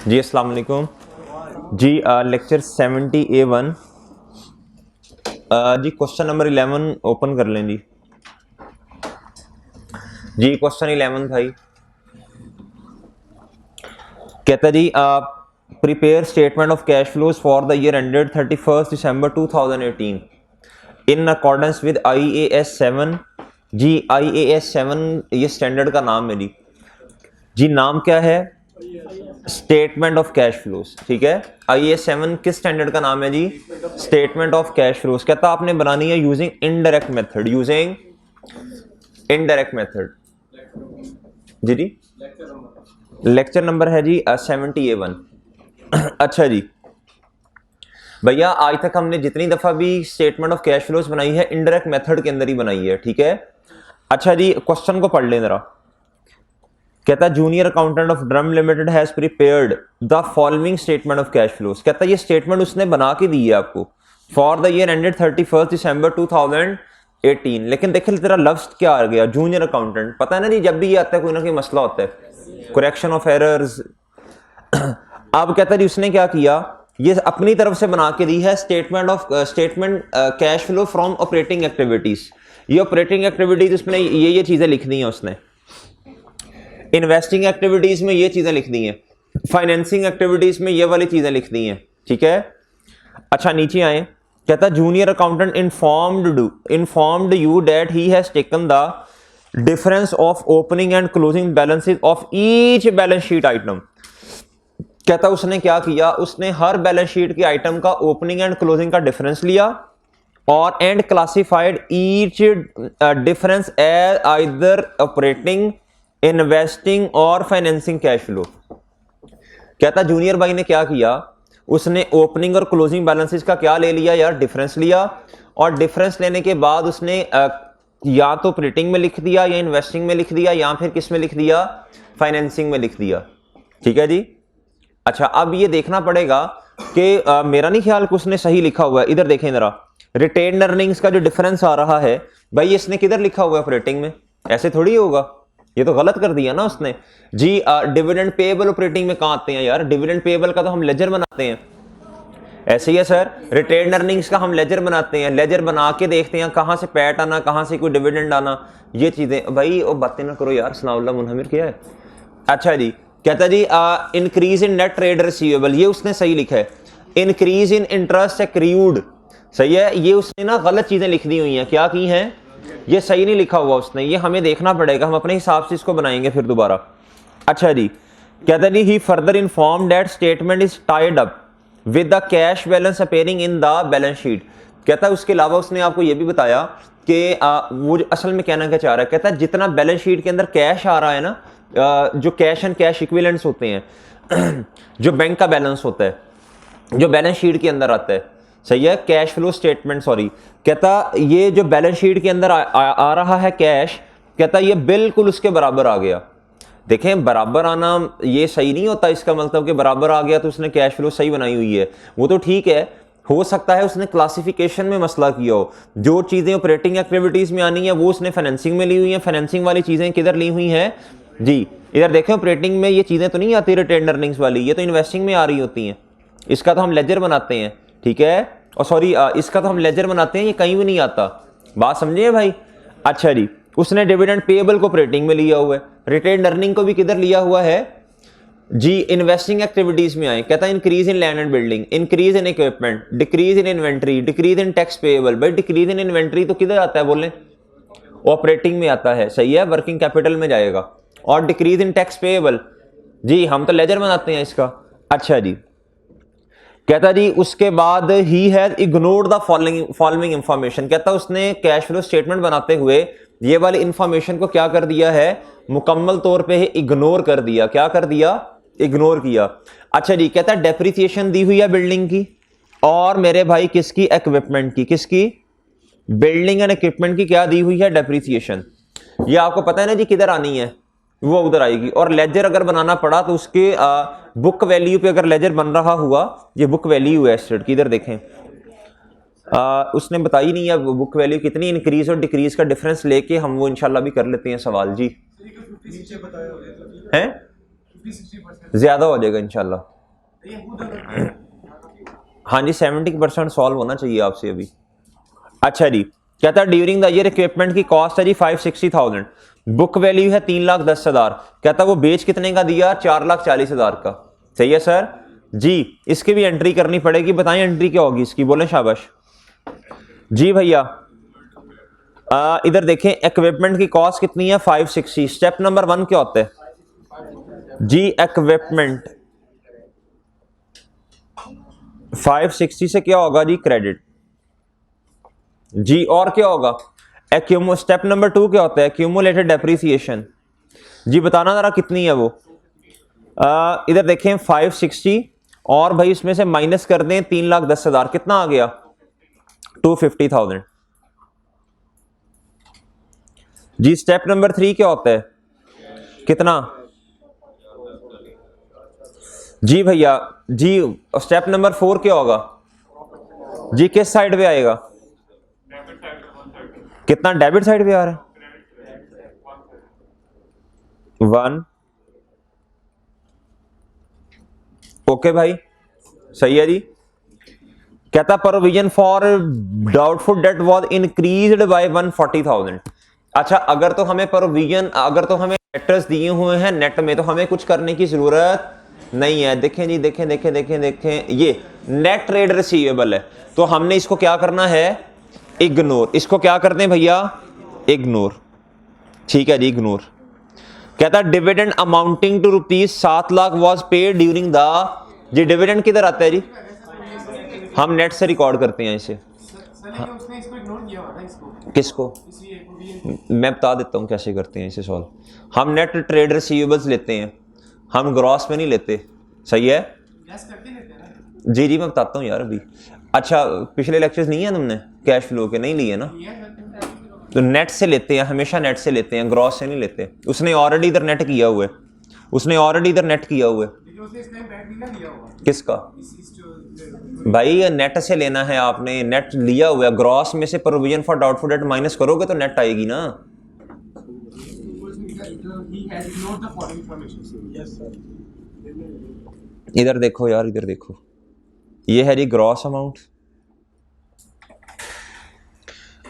जी अस्सलाम वालेकुम जी। लेक्चर 70A1 जी। क्वेश्चन नंबर 11 ओपन कर लें जी। जी क्वेश्चन 11 भाई कहता जी prepare statement of cash flows for the year ended 31 December 2018 in accordance with IAS 7। जी IAS 7 ये स्टैंडर्ड का नाम है जी। जी नाम क्या है? Statement of cash flows. ठीक है, IAS 7 किस स्टैंडर्ड का नाम है जी? Statement of cash flows. कहता आपने बनानी है using indirect method. Using indirect method. जी जी लेक्चर नंबर है जी 70A1। अच्छा जी भैया, आज तक हमने जितनी दफा भी स्टेटमेंट ऑफ कैश फ्लोज बनाई है इनडायरेक्ट मेथड के अंदर ही बनाई है। ठीक है, अच्छा जी क्वेश्चन को पढ़ लें जरा। कहता junior accountant of drum limited has prepared the following statement of cash flows. कहता ये स्टेटमेंट उसने बना के दी है आपको for the year ended 31 December 2018। लेकिन देखिए तेरा लफ्ज क्या आ गया? Junior accountant. पता है ना जी, जब भी ये आता है कोई ना कोई मसला होता है, करेक्शन ऑफ एरर्स। अब कहता जी उसने क्या किया, ये अपनी तरफ से बना के दी है statement cash flow from operating activities. ये ऑपरेटिंग एक्टिविटीज उसने ये चीजें लिख दी हैं उसने। इन्वेस्टिंग एक्टिविटीज में ये चीजें लिख दी हैं, फाइनेंसिंग एक्टिविटीज में ये वाली चीजें लिख दी हैं। ठीक है, अच्छा नीचे आए। कहता junior accountant informed you that he has taken the difference of opening and closing balances of each balance sheet item. कहता उसने क्या किया, उसने हर बैलेंस शीट के आइटम का ओपनिंग एंड क्लोजिंग का डिफरेंस लिया और and classified each difference as either operating, investing और फाइनेंसिंग कैश फ्लो। कहता जूनियर भाई ने क्या किया, उसने ओपनिंग और क्लोजिंग बैलेंसेस का क्या ले लिया यार? डिफरेंस लिया। और डिफरेंस लेने के बाद उसने या तो ऑपरेटिंग में लिख दिया या इन्वेस्टिंग में लिख दिया या फिर किस में लिख दिया? फाइनेंसिंग में लिख दिया। ठीक है जी। अच्छा अब ये देखना पड़ेगा कि मेरा नहीं ख्याल कि उसने सही लिखा हुआ है। इधर देखें जरा, रिटेन अर्निंग्स का जो डिफरेंस आ रहा है भाई, इसने किधर लिखा हुआ है? ऑपरेटिंग में। ऐसे थोड़ी होगा, ये तो गलत कर दिया ना उसने जी। डिविडेंड पेएबल ऑपरेटिंग में कहां आते हैं यार? डिविडेंड पेएबल का तो हम लेजर बनाते हैं। ऐसे ही है सर, रिटेन अर्निंग्स का हम लेजर बनाते हैं। लेजर बना के देखते हैं कहां से पैट आना, कहां से कोई डिविडेंड आना, ये चीजें। भाई वो बातें ना करो यार, सनाउल्लाह मुनहमिर क्या है। अच्छा जी कहता जी increase in net trade receivable, ये उसने सही लिखा है। इंक्रीज इन इंटरेस्ट एक्रीड, सही है। ये उसने ना गलत चीजें लिख दी हुई हैं। क्या की हैं? ये सही नहीं लिखा हुआ उसने, ये हमें देखना पड़ेगा, हम अपने हिसाब से इसको बनाएंगे फिर दोबारा। अच्छा जी कहता जी he further inform that statement is tied up with the cash balance appearing in the balance sheet. कहता उसके अलावा उसने आपको ये भी बताया कि वो असल में कहना क्या चाह रहा है। कहता है जितना बैलेंस शीट के अंदर कैश आ रहा है ना, जो कैश एंड कैश इक्विवेलेंट्स होते हैं जो बैंक का बैलेंस होता है, जो बैलेंस शीट के अंदर आता है, सही है, कैश फ्लो स्टेटमेंट, सॉरी। कहता ये जो बैलेंस शीट के अंदर आ रहा है कैश, कहता ये बिल्कुल उसके बराबर आ गया। देखें बराबर आना ये सही नहीं होता, इसका मतलब कि बराबर आ गया तो उसने कैश फ्लो सही बनाई हुई है, वो तो ठीक है। हो सकता है उसने क्लासिफिकेशन में मसला किया हो, जो चीजें ऑपरेटिंग एक्टिविटीज में आनी है वो उसने फाइनेंसिंग में ली हुई है, फाइनेंसिंग वाली चीजें किधर ली हुई हैं जी? इधर देखें ऑपरेटिंग में ये चीजें तो नहीं आती रिटेन अर्निंग्स वाली, ये तो इन्वेस्टिंग में आ रही होती हैं। इसका तो हम लेजर बनाते हैं, ठीक है, और सॉरी इसका तो हम लेजर बनाते हैं, ये कहीं भी नहीं आता। बात समझिए भाई। अच्छा जी उसने डिविडेंड पेएबल को ऑपरेटिंग में लिया हुआ है, रिटेन अर्निंग को भी किधर लिया हुआ है जी? इन्वेस्टिंग एक्टिविटीज में आए। कहता है increase in land and building, increase in equipment, decrease in inventory, decrease in tax payable. भाई डिक्रीज इन इन्वेंट्री तो किधर आता है बोले? ऑपरेटिंग में आता है, सही है, वर्किंग कैपिटल में जाएगा। और डिक्रीज इन टैक्स पेएबल जी हम तो लेजर बनाते हैं इसका। अच्छा जी कहता जी उसके बाद he has ignored the following information. कहता उसने कैश फ्लो स्टेटमेंट बनाते हुए ये वाली इंफॉर्मेशन को क्या कर दिया है? मुकम्मल तौर पे ही इग्नोर कर दिया। क्या कर दिया? इग्नोर किया। अच्छा जी कहता डेप्रिसिएशन दी हुई है बिल्डिंग की, और मेरे भाई किसकी? इक्विपमेंट की। किसकी? बिल्डिंग एंड इक्विपमेंट की क्या दी हुई है? डेप्रिसिएशन। ये आपको पता है ना जी किधर आनी है? वो उधर आएगी। और लेजर अगर बनाना पड़ा तो उसके बुक वैल्यू पे अगर लेजर बन रहा हुआ, ये बुक वैल्यू है एसेट की, इधर देखें उसने बताई नहीं है बुक वैल्यू कितनी, इंक्रीज और डिक्रीज का डिफरेंस लेके हम वो इंशाल्लाह भी कर लेते हैं सवाल जी। हैं ज्यादा हो जाएगा इंशाल्लाह। हाँ जी 70% सॉल्व होना चाहिए आपसे अभी। अच्छा जी, कहता है ड्यूरिंग द ईयर इक्विपमेंट की कॉस्ट है जी 560,000, बुक वैल्यू है 3,10,000, कहता वो बेच कितने का दिया? 4,40,000 का। सही है सर जी, इसकी भी एंट्री करनी पड़ेगी, बताएं एंट्री क्या होगी इसकी, बोले शाबाश जी भैया। इधर देखें इक्विपमेंट की कॉस्ट कितनी है? 560। स्टेप नंबर 1 क्या होता है जी? इक्विपमेंट 560 से क्या होगा जी? क्रेडिट जी। और क्या होगा? स्टेप नंबर 2 क्या होता है? एक्यूमुलेटेड डेप्रिसिएशन जी, बताना जरा कितनी है वो। इधर देखें 560 और भाई इसमें से माइनस कर दें 3,10,000, कितना आ गया? 250,000 जी। स्टेप नंबर 3 क्या होता है? कितना जी भैया जी? स्टेप नंबर 4 क्या होगा जी? किस साइड पे आएगा? कितना डेबिट साइड पे आ रहा है? 1। ओके भाई, सही है जी। कहता provision for doubtful debt was increased by 140,000। अच्छा, अगर तो हमें प्रोविजन, अगर तो हमें डेटर्स दिए हुए हैं नेट में, तो हमें कुछ करने की जरूरत नहीं है। देखें जी, देखें देखें देखें देखें, ये नेट ट्रेड रिसीवेबल है, तो हमने इसको क्या करना है? इग्नोर। इसको क्या करते हैं भैया? इग्नोर। ठीक है जी, इग्नोर। कहता dividend amounting to ₹7 lakh was paid during the, जी डिविडेंड किधर आता है जी? हम नेट से रिकॉर्ड करते हैं इसे। उसने इसको इग्नोर किया हुआ था, इसको। किसको? मैं बता देता हूं कैसे करते हैं इसे सॉल्व। हम नेट ट्रेड रिसीवेबल्स लेते हैं, हम ग्रॉस में नहीं लेते। सही है जी जी, मैं बताता हूँ यार अभी। अच्छा, पिछले लेक्चर्स नहीं है तुमने कैश फ्लो के? नहीं लिए ना, तो नेट से लेते हैं, हमेशा नेट से लेते हैं, ग्रॉस से नहीं लेते। उसने ऑलरेडी इधर नेट किया हुआ है, उसने ऑलरेडी इधर नेट किया हुआ है। किसका भाई? नेट से लेना है आपने, नेट लिया हुआ है। ग्रॉस में से provision for doubtful debt minus करोगे तो नेट आएगी ना। इधर देखो यार, इधर देखो, ये है जी ग्रॉस अमाउंट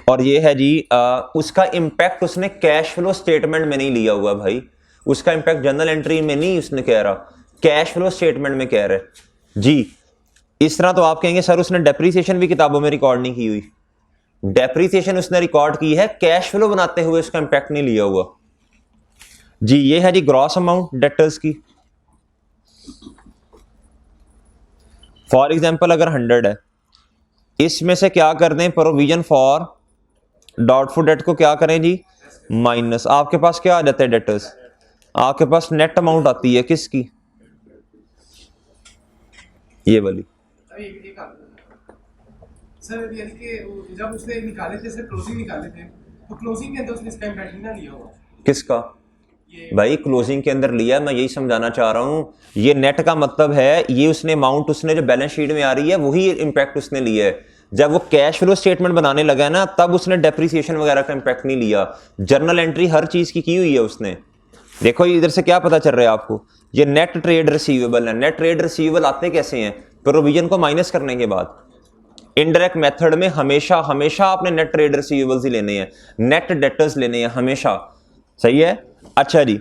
और ये है जी उसका इंपैक्ट उसने कैश फ्लो स्टेटमेंट में नहीं लिया हुआ भाई, उसका इंपैक्ट जर्नल एंट्री में नहीं उसने कह रहा, कैश फ्लो स्टेटमेंट में कह रहे जी। इस तरह तो आप कहेंगे सर उसने डेप्रीसिएशन भी किताबों में रिकॉर्ड नहीं की हुई। डेप्रीसिएशन उसने रिकॉर्ड की है, कैश फ्लो बनाते हुए उसका इंपैक्ट नहीं लिया हुआ जी। ये है जी ग्रॉस अमाउंट डेटर्स की। फॉर एग्जांपल अगर 100 है, इसमें से क्या कर दें? प्रोविजन फॉर डाउटफुल डेट को क्या करें जी? माइनस। आपके पास क्या आ जाता है डेटर्स? आपके पास नेट अमाउंट आती है किसकी? ये वाली। सर जब उसने निकाले थे, सर क्लोजिंग निकाले थे, तो क्लोजिंग के अंदर उसने इसका इंपैक्ट नहीं लिया होगा। किसका भाई? क्लोजिंग के अंदर लिया, मैं यही समझाना चाह रहा हूं। ये नेट का मतलब है ये उसने अमाउंट, उसने जो बैलेंस शीट में आ रही है वही इंपैक्ट उसने लिया है। जब वो कैश फ्लो स्टेटमेंट बनाने लगा है ना, तब उसने डेप्रिसिएशन वगैरह का इंपैक्ट नहीं लिया। जर्नल एंट्री हर चीज की हुई है उसने। देखो इधर से क्या पता चल रहा है आपको? ये नेट ट्रेड रिसीवेबल है। नेट ट्रेड रिसीवेबल आते कैसे हैं? प्रोविजन को माइनस करने के बाद। इनडायरेक्ट मेथड में हमेशा हमेशा आपने नेट ट्रेड रिसीवेबल्स ही लेने हैं, नेट डेटर्स लेने हैं हमेशा। सही है। अच्छा जी,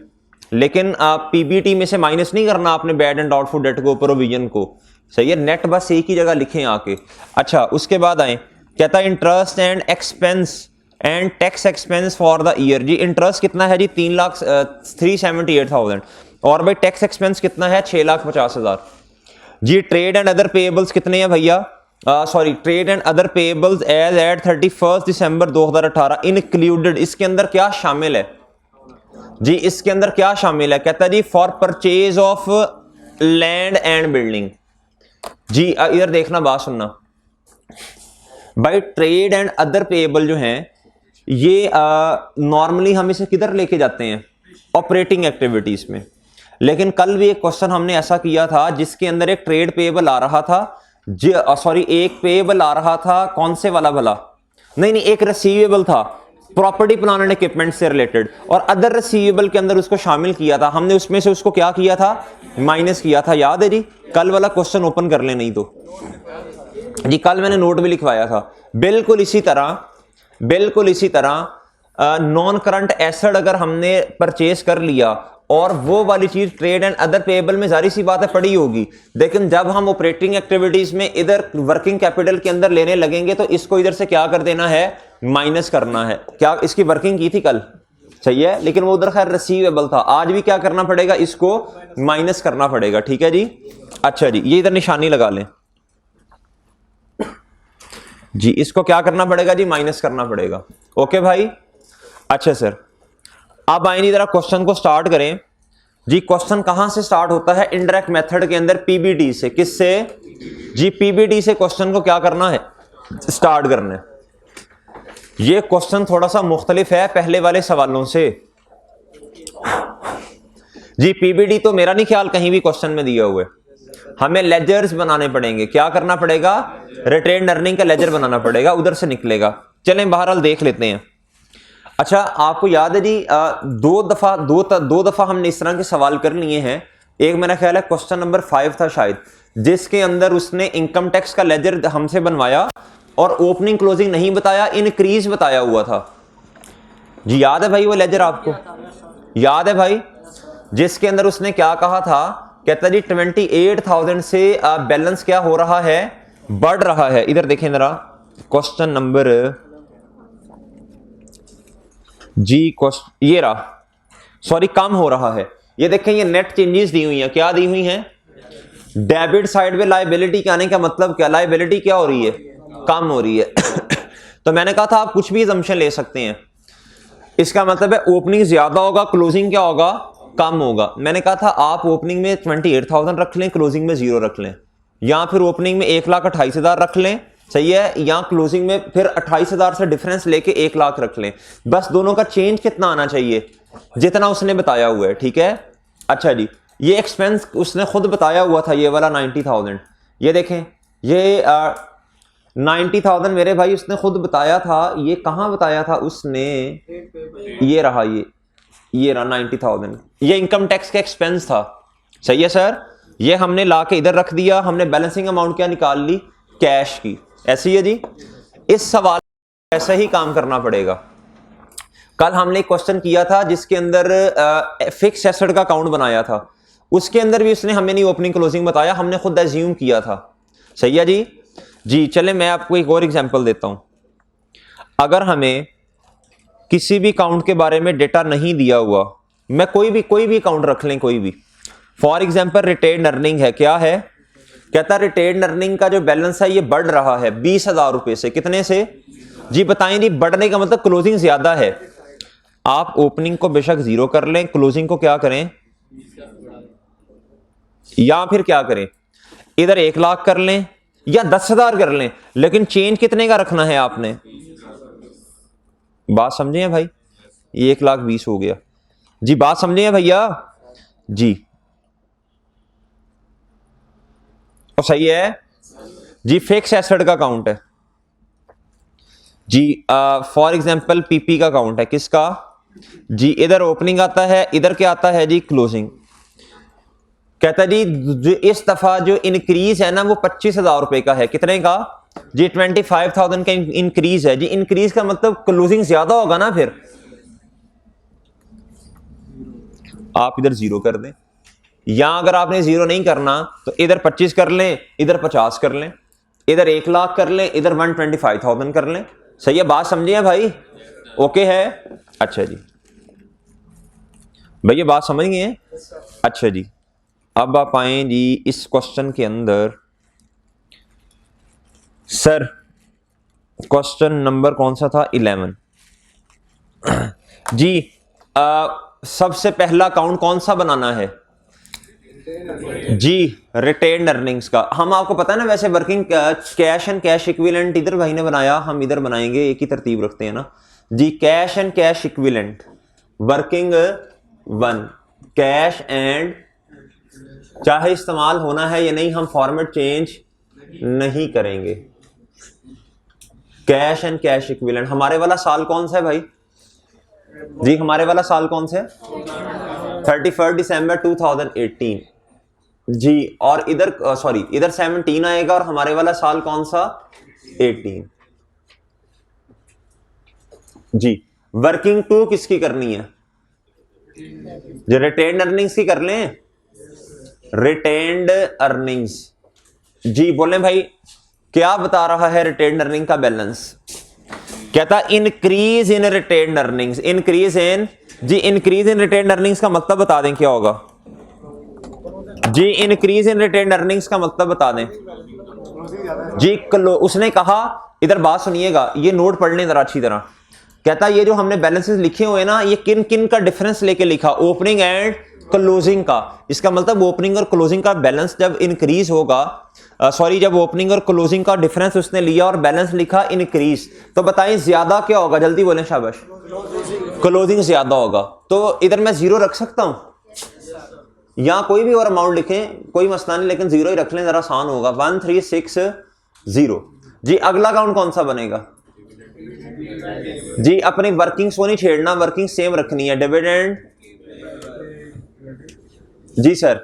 लेकिन आप पीबीटी में से माइनस नहीं करना आपने बैड एंड डाउटफुल डेट को, प्रोविजन को। सही है, नेट बस एक ही जगह लिखें आके। अच्छा, उसके बाद आए, कहता है interest and expense and tax expense for the year जी। इंटरेस्ट कितना है जी? 3,378,000 और भाई टैक्स एक्सपेंस कितना है? 6,50,000 जी। ट्रेड एंड अदर पेएबल्स कितने हैं भैया? Sorry, trade and other payables as at 31 December 2018 included. इसके अंदर क्या शामिल है जी? इसके अंदर क्या शामिल है? कहता है जी for purchase of land and building जी। इधर देखना, बात सुनना भाई। ट्रेड एंड अदर पेएबल जो हैं ये नॉर्मली हम इसे किधर लेके जाते हैं? ऑपरेटिंग एक्टिविटीज में। लेकिन कल भी एक क्वेश्चन हमने ऐसा किया था जिसके अंदर एक ट्रेड पेएबल आ रहा था जी, सॉरी एक पेएबल आ रहा था। कौन से वाला भला? नहीं नहीं, एक रिसीवेबल था। प्रॉपर्टी प्लांट एंड इक्विपमेंट से रिलेटेड, और अदर रिसीवेबल के अंदर उसको शामिल किया था हमने, उसमें से उसको क्या किया था, माइनस किया था। याद है जी? कल वाला क्वेश्चन ओपन कर ले नहीं तो जी, कल मैंने नोट भी लिखवाया था। बिल्कुल इसी तरह नॉन करंट एसेट अगर हमने परचेज कर लिया और वो वाली चीज ट्रेड एंड अदर पेएबल में जारी सी बात है पड़ी होगी, लेकिन जब हम ऑपरेटिंग एक्टिविटीज में इधर वर्किंग कैपिटल के अंदर लेने लगेंगे तो इसको इधर से क्या कर देना है, माइनस करना है। क्या इसकी वर्किंग की थी कल? सही है, लेकिन वो उधर खैर रिसीवेबल था। आज भी क्या करना पड़ेगा, इसको माइनस करना पड़ेगा। ठीक है जी? अच्छा जी, ये इधर निशानी लगा लें जी, इसको क्या करना पड़ेगा जी, माइनस करना पड़ेगा। ओके भाई? अच्छा सर, अब आइए जरा क्वेश्चन को स्टार्ट करें जी। क्वेश्चन कहां से स्टार्ट होता है? इनडायरेक्ट मेथड के अंदर पीबीडी से। किससे जी? पीबीडी से क्वेश्चन को क्या करना है, स्टार्ट करना है। ये क्वेश्चन थोड़ा सा मुख्तलिफ है पहले वाले सवालों से जी। पीबीडी तो मेरा नहीं ख्याल कहीं भी क्वेश्चन में दिया हुआ है। हमें लेजर्स बनाने पड़ेंगे। क्या करना पड़ेगा? रिटेन्ड अर्निंग का लेजर बनाना पड़ेगा, उधर से निकलेगा। चलें बहरहाल देख लेते हैं। अच्छा, आपको याद है जी, दो दफा हमने इस तरह के सवाल कर लिए हैं। एक मेरा ख्याल है क्वेश्चन नंबर 5 था शायद, जिसके अंदर उसने इनकम टैक्स का लेजर हमसे बनवाया और ओपनिंग क्लोजिंग नहीं बताया, इनक्रीज बताया हुआ था जी। याद है भाई वो लेजर? आपको याद है भाई? जिसके अंदर उसने क्या कहा था, कहता जी 28,000 से बैलेंस क्या हो रहा है, बढ़ रहा है। इधर देखें जरा क्वेश्चन नंबर जी, ये रहा, सॉरी, कम हो रहा है। ये देखें, ये नेट चेंजेस दी हुई हैं। क्या दी हुई हैं? डेबिट साइड में लायबिलिटी के आने का मतलब क्या, लायबिलिटी क्या हो रही है, कम हो रही है। तो मैंने कहा था आप कुछ भी असम्पशन ले सकते हैं। इसका मतलब है ओपनिंग ज्यादा होगा, क्लोजिंग क्या होगा, कम होगा। मैंने कहा था आप ओपनिंग में 28,000 रख लें, क्लोजिंग में 0 रख लें, या फिर ओपनिंग में 1,28,000 रख लें, सही है, या क्लोजिंग में फिर 28,000 से डिफरेंस लेके 1 लाख रख लें। बस दोनों का चेंज कितना आना चाहिए, जितना उसने बताया हुआ है। ठीक है? अच्छा जी, ये एक्सपेंस उसने खुद बताया हुआ था, ये वाला 90,000। ये देखें, ये 90,000 मेरे भाई उसने खुद बताया था। ये कहां बताया था उसने? ये रहा, ये रहा 90,000। ये इनकम टैक्स का एक्सपेंस था। सही है सर? ये हमने ला के इधर रख दिया। हमने बैलेंसिंग अमाउंट क्या निकाल ली, कैश की। ऐसी है जी। इस सवाल ऐसा ही काम करना पड़ेगा। कल हमने एक क्वेश्चन किया था जिसके अंदर फिक्स एसेट का अकाउंट बनाया था, उसके अंदर भी उसने हमें नहीं ओपनिंग क्लोजिंग बताया, हमने खुद एज्यूम किया था। सही है जी? जी चले, मैं आपको एक और एग्जांपल देता हूं। अगर हमें किसी भी अकाउंट के बारे में डेटा नहीं दिया हुआ, मैं कोई भी अकाउंट रख लें, कोई भी, फॉर एग्जांपल रिटेन्ड अर्निंग है। क्या है? कहता रिटेन्ड अर्निंग का जो बैलेंस है ये बढ़ रहा है 20,000 रुपए से। कितने से जी? बताएं जी। बढ़ने का मतलब क्लोजिंग ज्यादा है। आप ओपनिंग को बेशक 0 कर लें, क्लोजिंग को क्या करें, या फिर क्या करें, इधर 1 लाख कर लें या 10,000 कर लें, लेकिन चेंज कितने का रखना है आपने? बात समझे हैं भाई? 1,20,000 हो गया जी। बात समझे हैं भैया जी? तो सही है जी। फिक्स एसेट का अकाउंट है जी। फॉर एग्जांपल पीपी का अकाउंट है। किसका जी? इधर ओपनिंग आता है, इधर क्या आता है जी, क्लोजिंग। कहता जी जो इस दफा जो इंक्रीज है ना वो 25,000 रुपए का है। कितने का जी? 25,000 का इंक्रीज है जी। इंक्रीज का मतलब क्लोजिंग ज्यादा होगा ना, फिर आप इधर 0 कर दें, या अगर आपने 0 नहीं करना तो इधर 25 कर लें, इधर 50 कर लें, इधर 1 लाख कर लें, इधर 125,000 कर लें। सही है? बात समझिए भाई? ओके है? अच्छा जी भैया, बात समझ गए हैं? अच्छा जी, अब आप आए जी इस क्वेश्चन के अंदर। सर क्वेश्चन नंबर कौन सा था? 11 जी। सबसे पहला अकाउंट कौन सा बनाना है जी? रिटेन्ड अर्निंग्स का। हम आपको पता है ना, वैसे working cash and cash equivalent इधर भाई ने बनाया, हम इधर बनाएंगे, एक ही तरतीब रखते हैं ना जी। Cash and cash equivalent, working 1, cash and, चाहे इस्तेमाल होना है या नहीं, हम फॉर्मेट चेंज नहीं करेंगे। Cash and cash equivalent. हमारे वाला साल कौन सा है भाई? जी हमारे वाला साल कौन सा है? 31 दिसंबर 2018 जी। और इधर सॉरी इधर 17 आएगा और हमारे वाला साल कौन सा? 18 जी। वर्किंग टू किसकी करनी है? जो रिटेन्ड अर्निंग्स की कर लें, रिटेन्ड अर्निंग्स जी। बोले भाई क्या बता रहा है रिटेन्ड अर्निंग का बैलेंस? कहता increase in retained earnings, increase in जी। इंक्रीज इन रिटेन्ड अर्निंग्स का मतलब बता दें क्या होगा जी? इंक्रीज इन रिटेन्ड अर्निंग्स का मतलब बता दें जी। उसने कहा, इधर बात सुनिएगा, ये नोट पढ़ लें जरा अच्छी तरह। कहता ये जो हमने बैलेंसेस लिखे हुए ना, ये किन किन का डिफरेंस लेके लिखा? ओपनिंग एंड क्लोजिंग का। इसका मतलब ओपनिंग और क्लोजिंग का बैलेंस जब इंक्रीज होगा, सॉरी जब ओपनिंग और क्लोजिंग का डिफरेंस उसने लिया और बैलेंस लिखा इंक्रीज, तो बताएं ज्यादा क्या होगा? जल्दी बोलें शाबाश। क्लोजिंग ज्यादा होगा। तो इधर मैं जीरो रख सकता हूं, यहां कोई भी और अमाउंट लिखें कोई मसला नहीं, लेकिन जीरो ही रख लें, जरा आसान होगा। 1360 जी। अगला काउंट कौन सा बनेगा जी? अपनी वर्किंग को नहीं छेड़ना, वर्किंग सेम रखनी है। डिविडेंड जी सर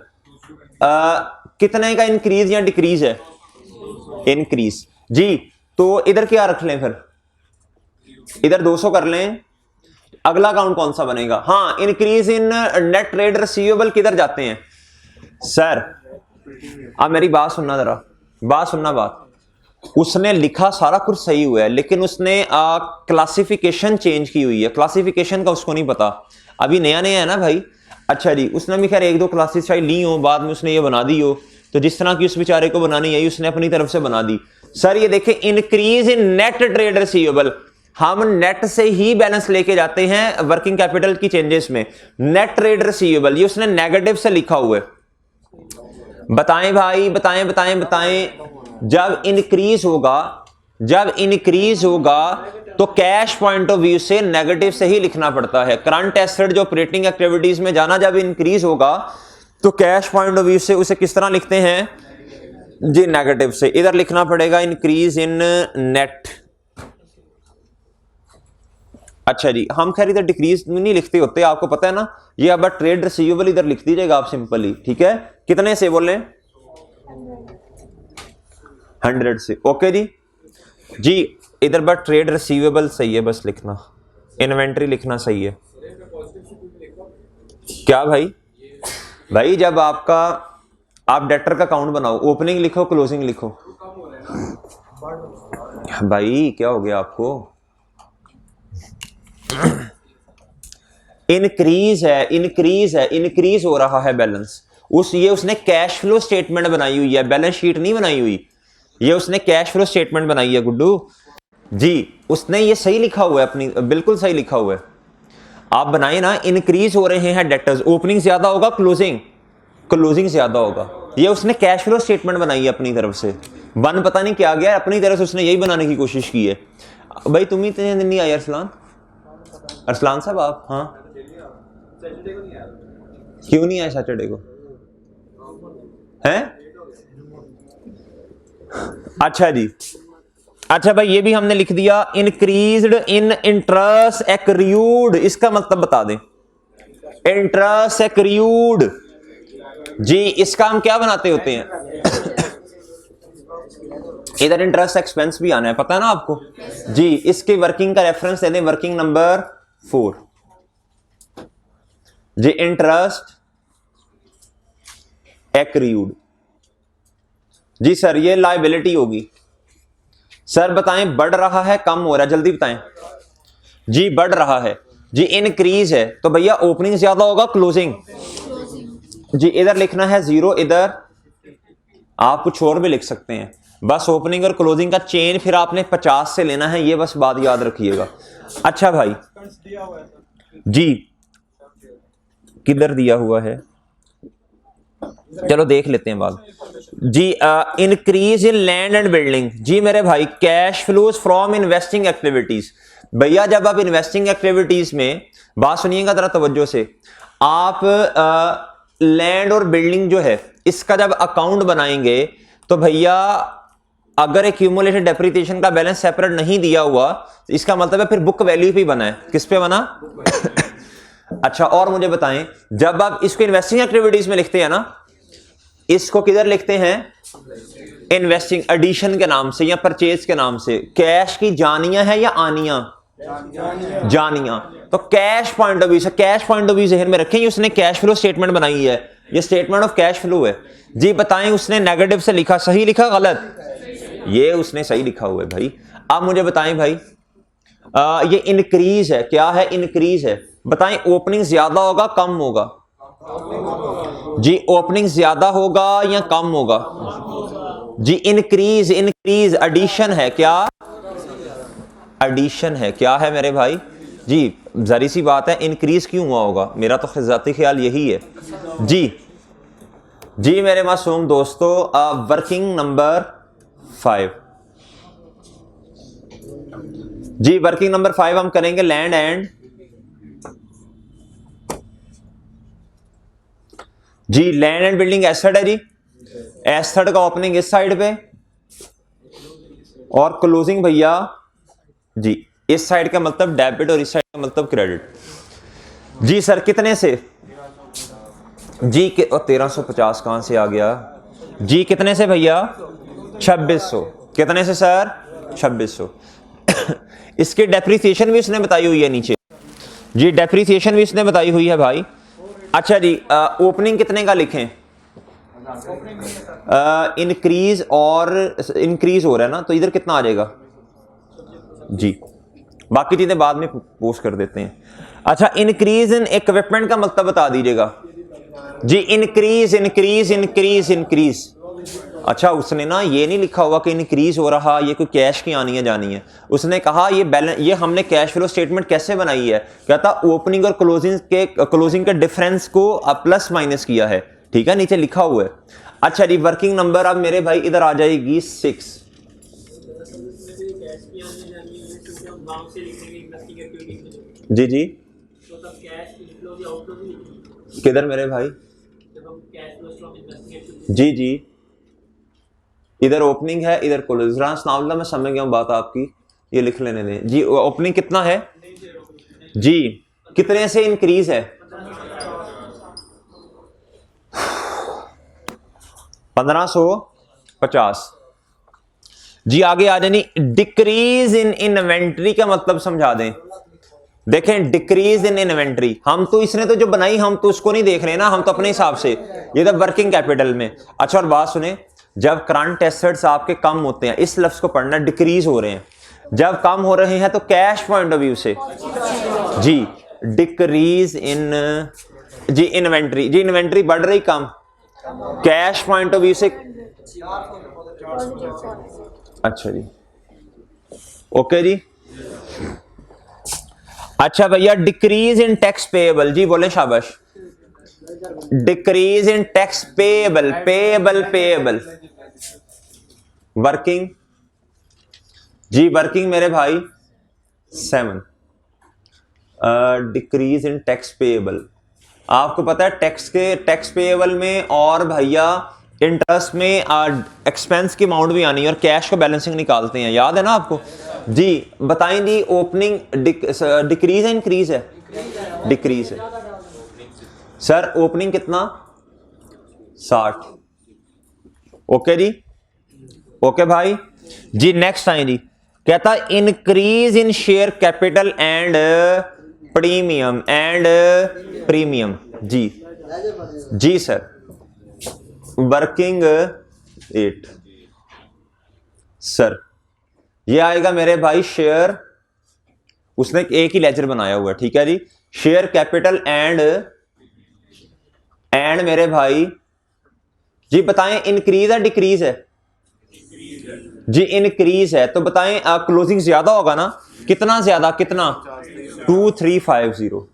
कितने का इंक्रीज या डिक्रीज है? इंक्रीज जी। तो इधर क्या रख लें फिर? इधर 200 कर लें। अगला काउंट कौन सा बनेगा? हाँ, increase in net trade receivable किधर जाते हैं सर? अब मेरी बात सुनना, जरा बात सुनना। बात उसने लिखा सारा कुछ सही हुआ है, लेकिन उसने क्लासिफिकेशन चेंज की हुई है। क्लासिफिकेशन का उसको नहीं पता, अभी नया नया है ना भाई। अच्छा जी, उसने भी खैर 1-2 क्लासेस शायद ली हो, बाद में उसने ये बना दी हो, तो जिस तरह की उस बेचारे को बनानी है उसने अपनी तरफ से बना दी। सर ये देखें, increase in net trade receivable, हम नेट से ही बैलेंस लेके जाते हैं वर्किंग कैपिटल की चेंजेस में। नेट ट्रेड रिसीवेबल ये उसने नेगेटिव से लिखा हुआ है। बताएं भाई, बताएं बताएं बताएं। जब इंक्रीज होगा तो कैश पॉइंट ऑफ व्यू से नेगेटिव से ही लिखना पड़ता है। करंट एसेट जो ऑपरेटिंग एक्टिविटीज में जाना जब इंक्रीज होगा तो कैश पॉइंट ऑफ व्यू से उसे किस तरह लिखते हैं जी? नेगेटिव से। इधर लिखना पड़ेगा इंक्रीज इन नेट। अच्छा जी, हम खैर इधर डिक्रीज नहीं लिखते होते, आपको पता है ना। ये अब ट्रेड रिसीवेबल इधर लिख दीजिएगा आप सिंपली, ठीक है? कितने से बोले? 100 से। ओके जी। जी इधर बट ट्रेड रिसीवेबल सही है, बस लिखना, इन्वेंट्री लिखना सही है। क्या भाई? भाई जब आप डेटर का काउंट बनाओ, ओपनिंग लिखो क्लोजिंग लिखो। भाई क्या हो गया आपको? इंक्रीज है, इंक्रीज हो रहा है बैलेंस। उसने कैश फ्लो स्टेटमेंट बनाई हुई है, बैलेंस शीट नहीं बनाई हुई। ये उसने कैश फ्लो स्टेटमेंट बनाई है गुड्डू जी। उसने ये सही लिखा हुआ है, अपनी बिल्कुल सही लिखा हुआ है। आप बनाए ना, इंक्रीज हो रहे हैं डेटर्स, ओपनिंग ज्यादा होगा, क्लोजिंग ज्यादा होगा। ये उसने कैश फ्लो स्टेटमेंट बनाई है अपनी तरफ से। वन पता नहीं क्या गया, अपनी तरफ से उसने यही बनाने की कोशिश की है। भाई तुम ही इतने दिन नहीं आए अरसलान साहब आप? हाँ क्यों नहीं आए सैटरडे को? हैं? अच्छा जी। अच्छा भाई ये भी हमने लिख दिया, इंक्रीज्ड इन इंटरेस्ट एक्रूड, इसका मतलब बता दें। इंटरेस्ट एक्रूड जी, इसका हम क्या बनाते होते हैं? इधर इंटरेस्ट एक्सपेंस भी आना है, पता है ना आपको जी। इसके वर्किंग का रेफरेंस दे दें, वर्किंग नंबर 4 जी। इंटरेस्ट एक्रूड जी। सर ये लायबिलिटी होगी। सर बताएं बढ़ रहा है कम हो रहा है? जल्दी बताएं जी। बढ़ रहा है जी, इंक्रीज है तो भैया ओपनिंग ज्यादा होगा, क्लोजिंग जी। इधर लिखना है 0, इधर आप कुछ और भी लिख सकते हैं, बस ओपनिंग और क्लोजिंग का चेन फिर आपने 50 से लेना है, ये बस बात याद रखिएगा। अच्छा भाई जी, किधर दिया हुआ है? चलो देख लेते हैं बात जी। Increase in land and building जी। मेरे भाई cash flows from investing activities, भैया जब आप इन्वेस्टिंग एक्टिविटीज में, बात सुनिएगा जरा तवज्जो से, आप लैंड और बिल्डिंग जो है इसका जब अकाउंट बनाएंगे तो भैया अगर एक्यूमुलेटेड डेप्रिसिएशन का बैलेंस सेपरेट नहीं दिया हुआ तो इसका मतलब है फिर बुक वैल्यू पे बना है। किस पे बना? अच्छा, और मुझे बताएं, जब आप इसको इन्वेस्टिंग एक्टिविटीज में लिखते हैं ना, इसको किधर लिखते हैं? इन्वेस्टिंग एडिशन के नाम से या परचेज के नाम से। कैश की जानियां है या आनियां? जानियां। तो कैश पॉइंट ऑफ व्यू से, कैश पॉइंट ऑफ व्यू जहन में रखें, उसने कैश फ्लो स्टेटमेंट बनाई है, ये स्टेटमेंट ऑफ कैश फ्लो है जी। बताएं उसने नेगेटिव से लिखा, सही लिखा गलत? ये उसने सही लिखा हुआ है भाई। अब मुझे बताएं भाई, ये इंक्रीज है, क्या है? इंक्रीज है। बताएं ओपनिंग ज्यादा होगा कम होगा? जी ओपनिंग ज्यादा होगा या कम होगा? जी इंक्रीज, इंक्रीज एडिशन है, क्या एडिशन है? क्या है मेरे भाई? जी जरी सी बात है, इंक्रीज क्यों हुआ होगा? मेरा तो ज़ाती ख्याल यही है जी। जी मेरे मासूम दोस्तों, वर्किंग नंबर 5 जी, वर्किंग नंबर 5 हम करेंगे लैंड एंड जी, लैंड एंड बिल्डिंग एसेट है जी। एसेट का ओपनिंग इस साइड पे और क्लोजिंग भैया जी इस साइड का मतलब डेबिट और इस साइड का मतलब क्रेडिट। जी सर कितने से? जी के 1350 कहां से आ गया जी? कितने से भैया? 2600। कितने से सर? 2600। इसकी डेप्रिसिएशन भी इसने बताई हुई है नीचे जी, डेप्रिसिएशन भी इसने बताई हुई है भाई। अच्छा जी, ओपनिंग कितने का लिखें? इंक्रीज और इंक्रीज हो रहा है ना, तो इधर कितना आ जाएगा जी? बाकी चीजें बाद में पोस्ट कर देते हैं। अच्छा, इंक्रीज इन इक्विपमेंट का मतलब बता दीजिएगा जी। Increase increase increase increase. अच्छा, उसने ना ये नहीं लिखा हुआ कि इंक्रीज हो रहा, ये कोई कैश की आनी है जानी है। उसने कहा ये बैलेंस, ये हमने कैश फ्लो स्टेटमेंट कैसे बनाई है? कहता ओपनिंग और क्लोजिंग के डिफरेंस को प्लस माइनस किया है। ठीक है, नीचे लिखा हुआ है। अच्छा जी, वर्किंग नंबर अब मेरे भाई इधर आ जाएगी 6 जी जी। किधर मेरे भाई? जी जी, इधर ओपनिंग है इधर क्लोजिंग। नावला मैं समझ गया हूं बात आपकी, ये लिख लेने दें जी। ओपनिंग कितना है जी? कितने से इंक्रीज है? 1550 जी। आगे आ जानी डिक्रीज इन इन्वेंट्री का मतलब समझा दें। देखें डिक्रीज इन इन्वेंट्री, हम तो इसने तो जो बनाई हम तो उसको नहीं देख रहे ना, हम तो अपने हिसाब से, ये तो वर्किंग कैपिटल में। अच्छा और बात सुने, जब करंट एसेट्स आपके कम होते हैं, इस लफ्ज को पढ़ना, डिक्रीज हो रहे हैं, जब कम हो रहे हैं तो कैश पॉइंट ऑफ व्यू से जी डिक्रीज इन जी इन्वेंट्री, जी इन्वेंट्री बढ़ रही कम, कैश पॉइंट ऑफ व्यू से। अच्छा जी, ओके जी। अच्छा भैया, डिक्रीज इन टैक्स पेएबल जी, बोले शाबाश। Decrease in tax payable, payable payable. Working जी, वर्किंग मेरे भाई 7। डिक्रीज इन टैक्स पेएबल, आपको पता है टैक्स पेएबल में और भैया इंटरेस्ट में एक्सपेंस की अमाउंट भी आनी है और कैश को बैलेंसिंग निकालते हैं, याद है ना आपको जी? बताएं जी, ओपनिंग डिक्रीज है इंक्रीज है? डिक्रीज है सर। ओपनिंग कितना? 60। ओके जी, ओके भाई जी। नेक्स्ट आए जी, कहता increase in share capital and premium जी जी सर। वर्किंग 8 सर, ये आएगा मेरे भाई शेयर, उसने एक ही लेजर बनाया हुआ है, ठीक है जी। शेयर कैपिटल एंड मेरे भाई जी बताएं इंक्रीज है डिक्रीज है? जी इंक्रीज है, तो बताएं क्लोजिंग ज्यादा होगा ना? कितना ज्यादा? कितना? 2350।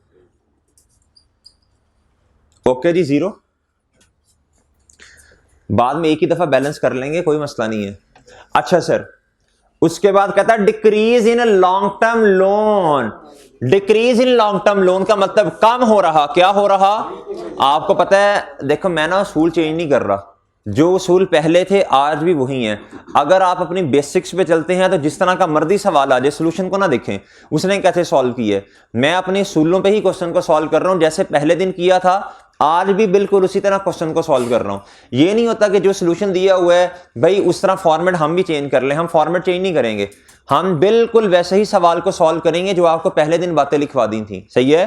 ओके जी, 0। बाद में एक ही दफा बैलेंस कर लेंगे, कोई मसला नहीं है। अच्छा सर, उसके बाद कहता है decrease in long term loan. Decrease in long term loan का मतलब कम हो रहा, क्या हो रहा? आपको पता है, देखो मैं ना स्कूल चेंज नहीं कर रहा, जो उसूल पहले थे आज भी वही हैं। अगर आप अपनी बेसिक्स पे चलते हैं तो जिस तरह का मर्जी सवाल आ जाए सोल्यूशन को ना देखें उसने कैसे सॉल्व किया है। मैं अपने उसूलों पे ही क्वेश्चन को सॉल्व कर रहा हूं, जैसे पहले दिन किया था आज भी बिल्कुल उसी तरह क्वेश्चन को सॉल्व कर रहा हूं। ये नहीं होता कि जो सोल्यूशन दिया हुआ है भाई उस तरह फॉर्मेट हम भी चेंज कर लें, हम फॉर्मेट चेंज नहीं करेंगे, हम बिल्कुल वैसे ही सवाल को सॉल्व करेंगे जो आपको पहले दिन बातें लिखवा दी थी। सही है,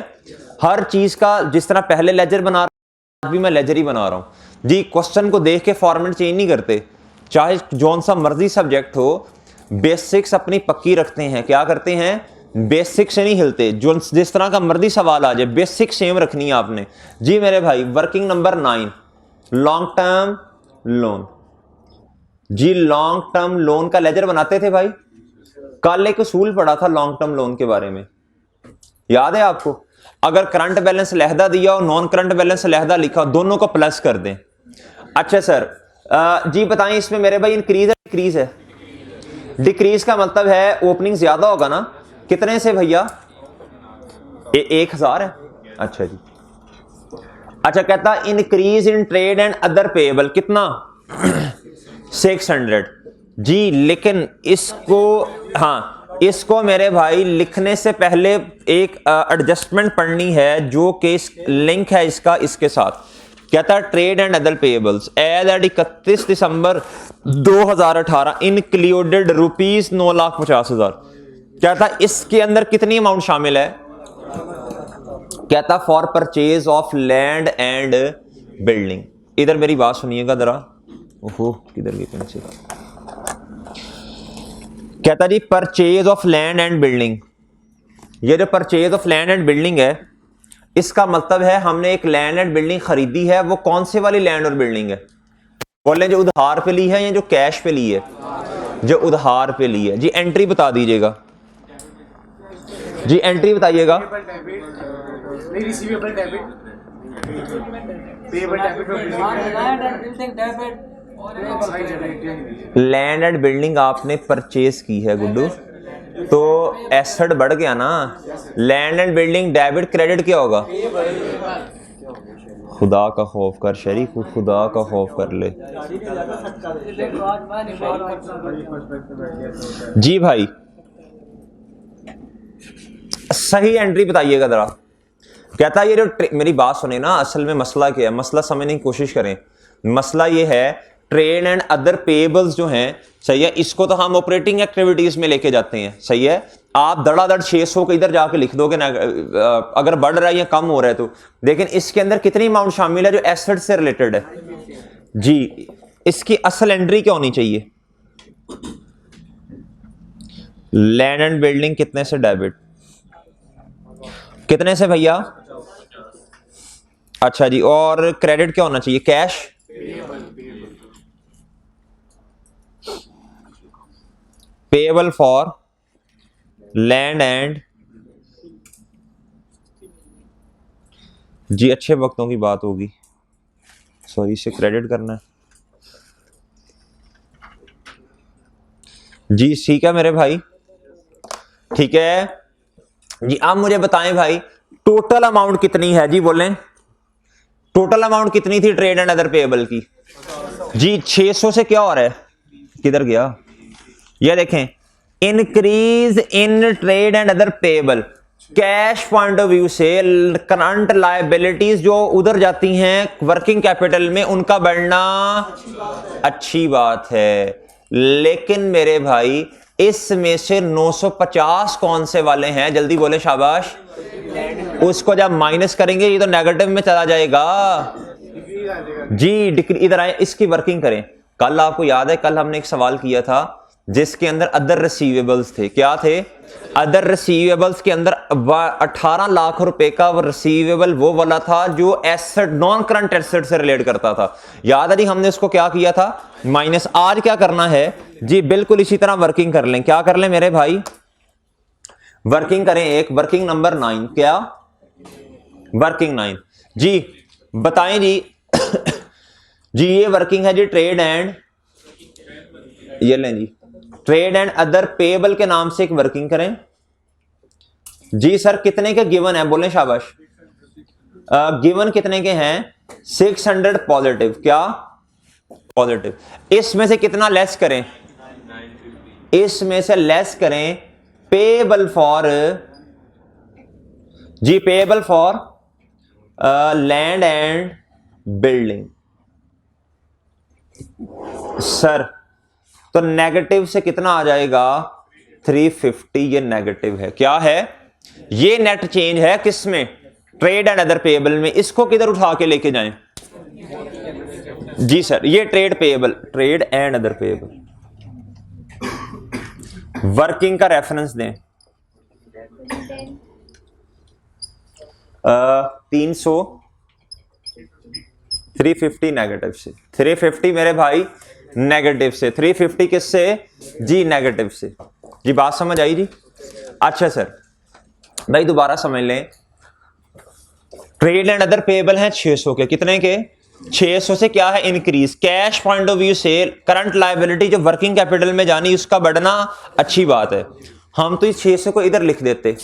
हर चीज का जिस तरह पहले लेजर बना रहा हूं आज भी मैं लेजर ही बना रहा हूं जी। क्वेश्चन को देख के फॉर्मेट चेंज नहीं करते, चाहे जौन सा मर्जी सब्जेक्ट हो, बेसिक्स अपनी पक्की रखते हैं। क्या करते हैं, बेसिक से नहीं हिलते, जो जिस तरह का मर्जी सवाल आ जाए बेसिक सेम रखनी है आपने जी। मेरे भाई working number 9 long term loan जी। लॉन्ग टर्म लोन का लेजर बनाते थे भाई, कल एक उसूल पढ़ा था लॉन्ग टर्म लोन के बारे में, याद है आपको? अगर करंट बैलेंस लहदा दिया और नॉन करंट बैलेंस लहदा लिखा दोनों को प्लस कर दें। अच्छा सर जी बताएं इसमें मेरे भाई इंक्रीज है डिक्रीज है? डिक्रीज का मतलब है ओपनिंग ज्यादा होगा ना, कितने से भैया? 1000 है। अच्छा जी, अच्छा कहता increase in trade and other payable कितना 600 जी। लेकिन इसको हाँ इसको मेरे भाई लिखने से पहले एक एडजस्टमेंट पढ़नी है जो कि लिंक है इसका इसके साथ। कहता है trade and other payables as at 31 December 2018 included rupees 9,50,000। कहता इसके अंदर कितनी अमाउंट शामिल है? कहता for purchase of land and building. इधर मेरी बात सुनिएगा जरा। ओहो किधर गई पेंसिल? कहता जी purchase of land and building, ये जो purchase of land and building है इसका मतलब है हमने एक लैंड एंड बिल्डिंग खरीदी है। वो कौन से वाली लैंड और बिल्डिंग है? बोले जो उधार पे ली है या जो कैश पे ली है? जो उधार पे ली है जी। एंट्री बता दीजिएगा जी, एंट्री बताइएगा। लैंड एंड बिल्डिंग आपने परचेज की है गुड्डू, तो एसेट बढ़ गया ना। Land and building debit credit क्या होगा? खुदा का खौफ कर शरीक, खुदा का खौफ कर ले जी भाई। सही एंट्री बताइएगा जरा। कहता है ये जो मेरी बात सुने ना, असल में मसला क्या है, मसला समझने की कोशिश करें। मसला ये है ट्रेड एंड अदर पेएबल्स जो हैं, सही है, इसको तो हम ऑपरेटिंग एक्टिविटीज में लेके जाते हैं। सही है, आप धड़ाधड़ 600 को इधर जाके लिख दोगे ना अगर बढ़ रहा है या कम हो रहा है तो, लेकिन इसके अंदर कितनी अमाउंट शामिल है जो एसेट से रिलेटेड है जी। इसकी असल एंट्री क्या होनी चाहिए? लैंड एंड बिल्डिंग कितने से डेबिट, कितने से भैया? अच्छा जी, और क्रेडिट क्या होना चाहिए? Cash. Payable for land and जी, अच्छे वक्तों की बात होगी। सॉरी, इसे क्रेडिट करना है जी। ठीक है मेरे भाई, ठीक है जी। अब मुझे बताएं भाई टोटल अमाउंट कितनी है जी? बोलें टोटल अमाउंट कितनी थी ट्रेड एंड अदर पेएबल की जी? 600 से क्या हो रहा है? किधर गया? ये देखें, increase in trade and other payable. Cash point of view से करंट लायबिलिटीज जो उधर जाती हैं वर्किंग कैपिटल में, उनका बढ़ना अच्छी बात है। लेकिन मेरे भाई इसमें से 950 कौन से वाले हैं? जल्दी बोले शाबाश। उसको जब माइनस करेंगे ये तो नेगेटिव में चला जाएगा जी। डिक्री इधर आए, इसकी वर्किंग करें। कल आपको याद है, कल हमने एक सवाल किया था जिसके अंदर अदर रिसीवेबल्स थे। क्या थे? अदर रिसीवेबल्स के अंदर 18 लाख रुपए का रिसीवेबल वो वाला था जो एसेट नॉन करंट एसेट से रिलेट करता था। याद है जी, हमने उसको क्या किया था? माइनस। आज क्या करना है जी? बिल्कुल इसी तरह वर्किंग कर लें। क्या कर लें मेरे भाई? वर्किंग करें एक, वर्किंग नंबर 9। क्या? वर्किंग 9 जी। बताएं जी जी ये वर्किंग है जी ट्रेड एंड, ये लें जी, ट्रेड एंड अदर पेएबल के नाम से एक वर्किंग करें जी। सर कितने के गिवन है? बोलें शाबाश। गिवन कितने के हैं? 600 पॉजिटिव। क्या? पॉजिटिव। इसमें से कितना लेस करें, इसमें से लेस करें पेएबल फॉर, जी payable for land and building. Sir तो नेगेटिव से कितना आ जाएगा 350, ये नेगेटिव है, क्या है ये नेट चेंज है किसमें, ट्रेड एंड अदर पेएबल में। इसको किधर उठा के लेके जाएं, जी सर ये trade payable, trade and other payable. Working का रेफरेंस दें 300, 350 नेगेटिव से, 350 मेरे भाई नेगेटिव से, 350 किससे जी नेगेटिव से। जी बात समझ आई जी। अच्छा सर भाई दोबारा समझ लें, ट्रेड एंड अदर पेएबल हैं 600 के, कितने के 600 से क्या है increase. Cash point of view से करंट लायबिलिटी जो वर्किंग कैपिटल में जानी उसका बढ़ना अच्छी बात है, हम तो इस 600 को इधर लिख देते,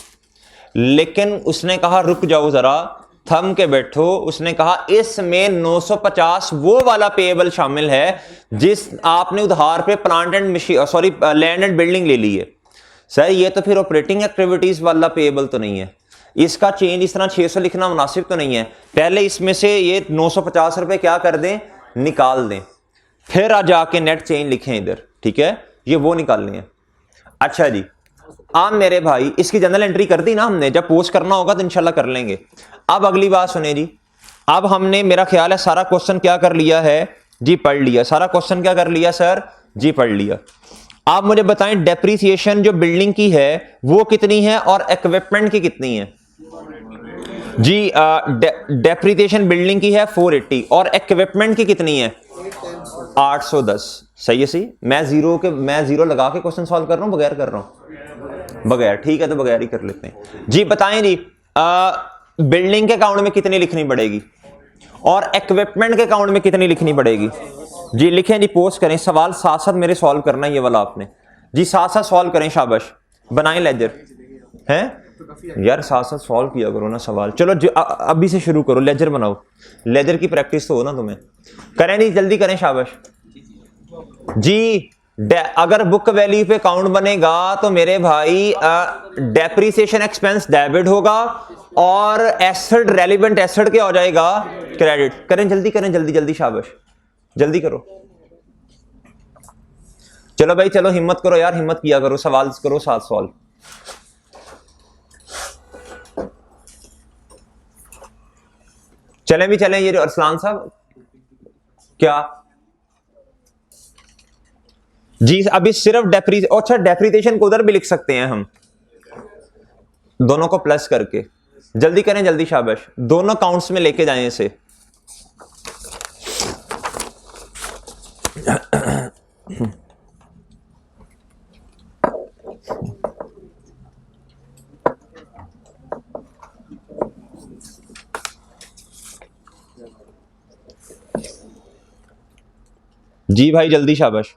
लेकिन उसने कहा रुक जाओ जरा थम के बैठो, उसने कहा इसमें 950 वो वाला पेएबल शामिल है जिस आपने उधार पे plant and machine sorry land and building ले ली है। सर ये तो फिर ऑपरेटिंग एक्टिविटीज वाला पेएबल तो नहीं है, इसका चेंज इस तरह 600 लिखना मुनासिब तो नहीं है। पहले इसमें से ये 950 रुपए क्या कर दें निकाल दें, फिर आ जाके नेट चेंज लिखें इधर, ठीक है ये वो निकालनी है। अच्छा जी आप मेरे भाई इसकी जनरल एंट्री कर दी ना हमने, जब पोस्ट करना होगा तो इंशाल्लाह कर लेंगे। अब अगली बात सुने जी, अब हमने मेरा ख्याल है सारा क्वेश्चन क्या कर लिया है जी, पढ़ लिया सारा क्वेश्चन, क्या कर लिया सर जी पढ़ लिया। आप मुझे बताएं डेप्रीसिएशन जो बिल्डिंग की है वो कितनी है और इक्विपमेंट की कितनी है जी। डेप्रीसिएशन बिल्डिंग की है 480 और इक्विपमेंट की कितनी है 810। सही है, सही। मैं जीरो लगा के क्वेश्चन सॉल्व कर रहा हूं बगैर कर रहा हूं, बगैर, ठीक है तो बगैर ही कर लेते हैं जी। बताएं जी बिल्डिंग के अकाउंट में कितनी लिखनी पड़ेगी और इक्विपमेंट के अकाउंट में कितनी लिखनी पड़ेगी जी। लिखें जी, पोस्ट करें, सवाल साथ साथ मेरे सॉल्व करना है ये वाला आपने जी, साथ साथ सॉल्व करें, शाबाश। बनाएं लेजर हैं यार, साथ साथ सॉल्व किया करो ना सवाल। चलो अभी से शुरू करो, लेजर बनाओ, लेजर की प्रैक्टिस तो हो ना तुम्हें। करें नहीं, जल्दी करें, शाबाश जी। अगर बुक वैल्यू पे अकाउंट बनेगा तो मेरे भाई डेप्रीसिएशन एक्सपेंस डेबिट होगा और एसेट रेलिवेंट एसेट क्या हो जाएगा क्रेडिट। करें जल्दी करें, जल्दी जल्दी, शाबाश जल्दी करो। चलो भाई चलो, हिम्मत करो यार, हिम्मत किया करो, सवाल करो साथ सॉल्व। चलें भी चलें, ये जो अरसलान साहब क्या जी अभी सिर्फ अच्छा डेप्रीसिएशन को उधर भी लिख सकते हैं हम, दोनों को प्लस करके। जल्दी करें जल्दी, शाबाश, दोनों काउंट्स में लेके जाएं इसे। जी भाई जल्दी, शाबाश।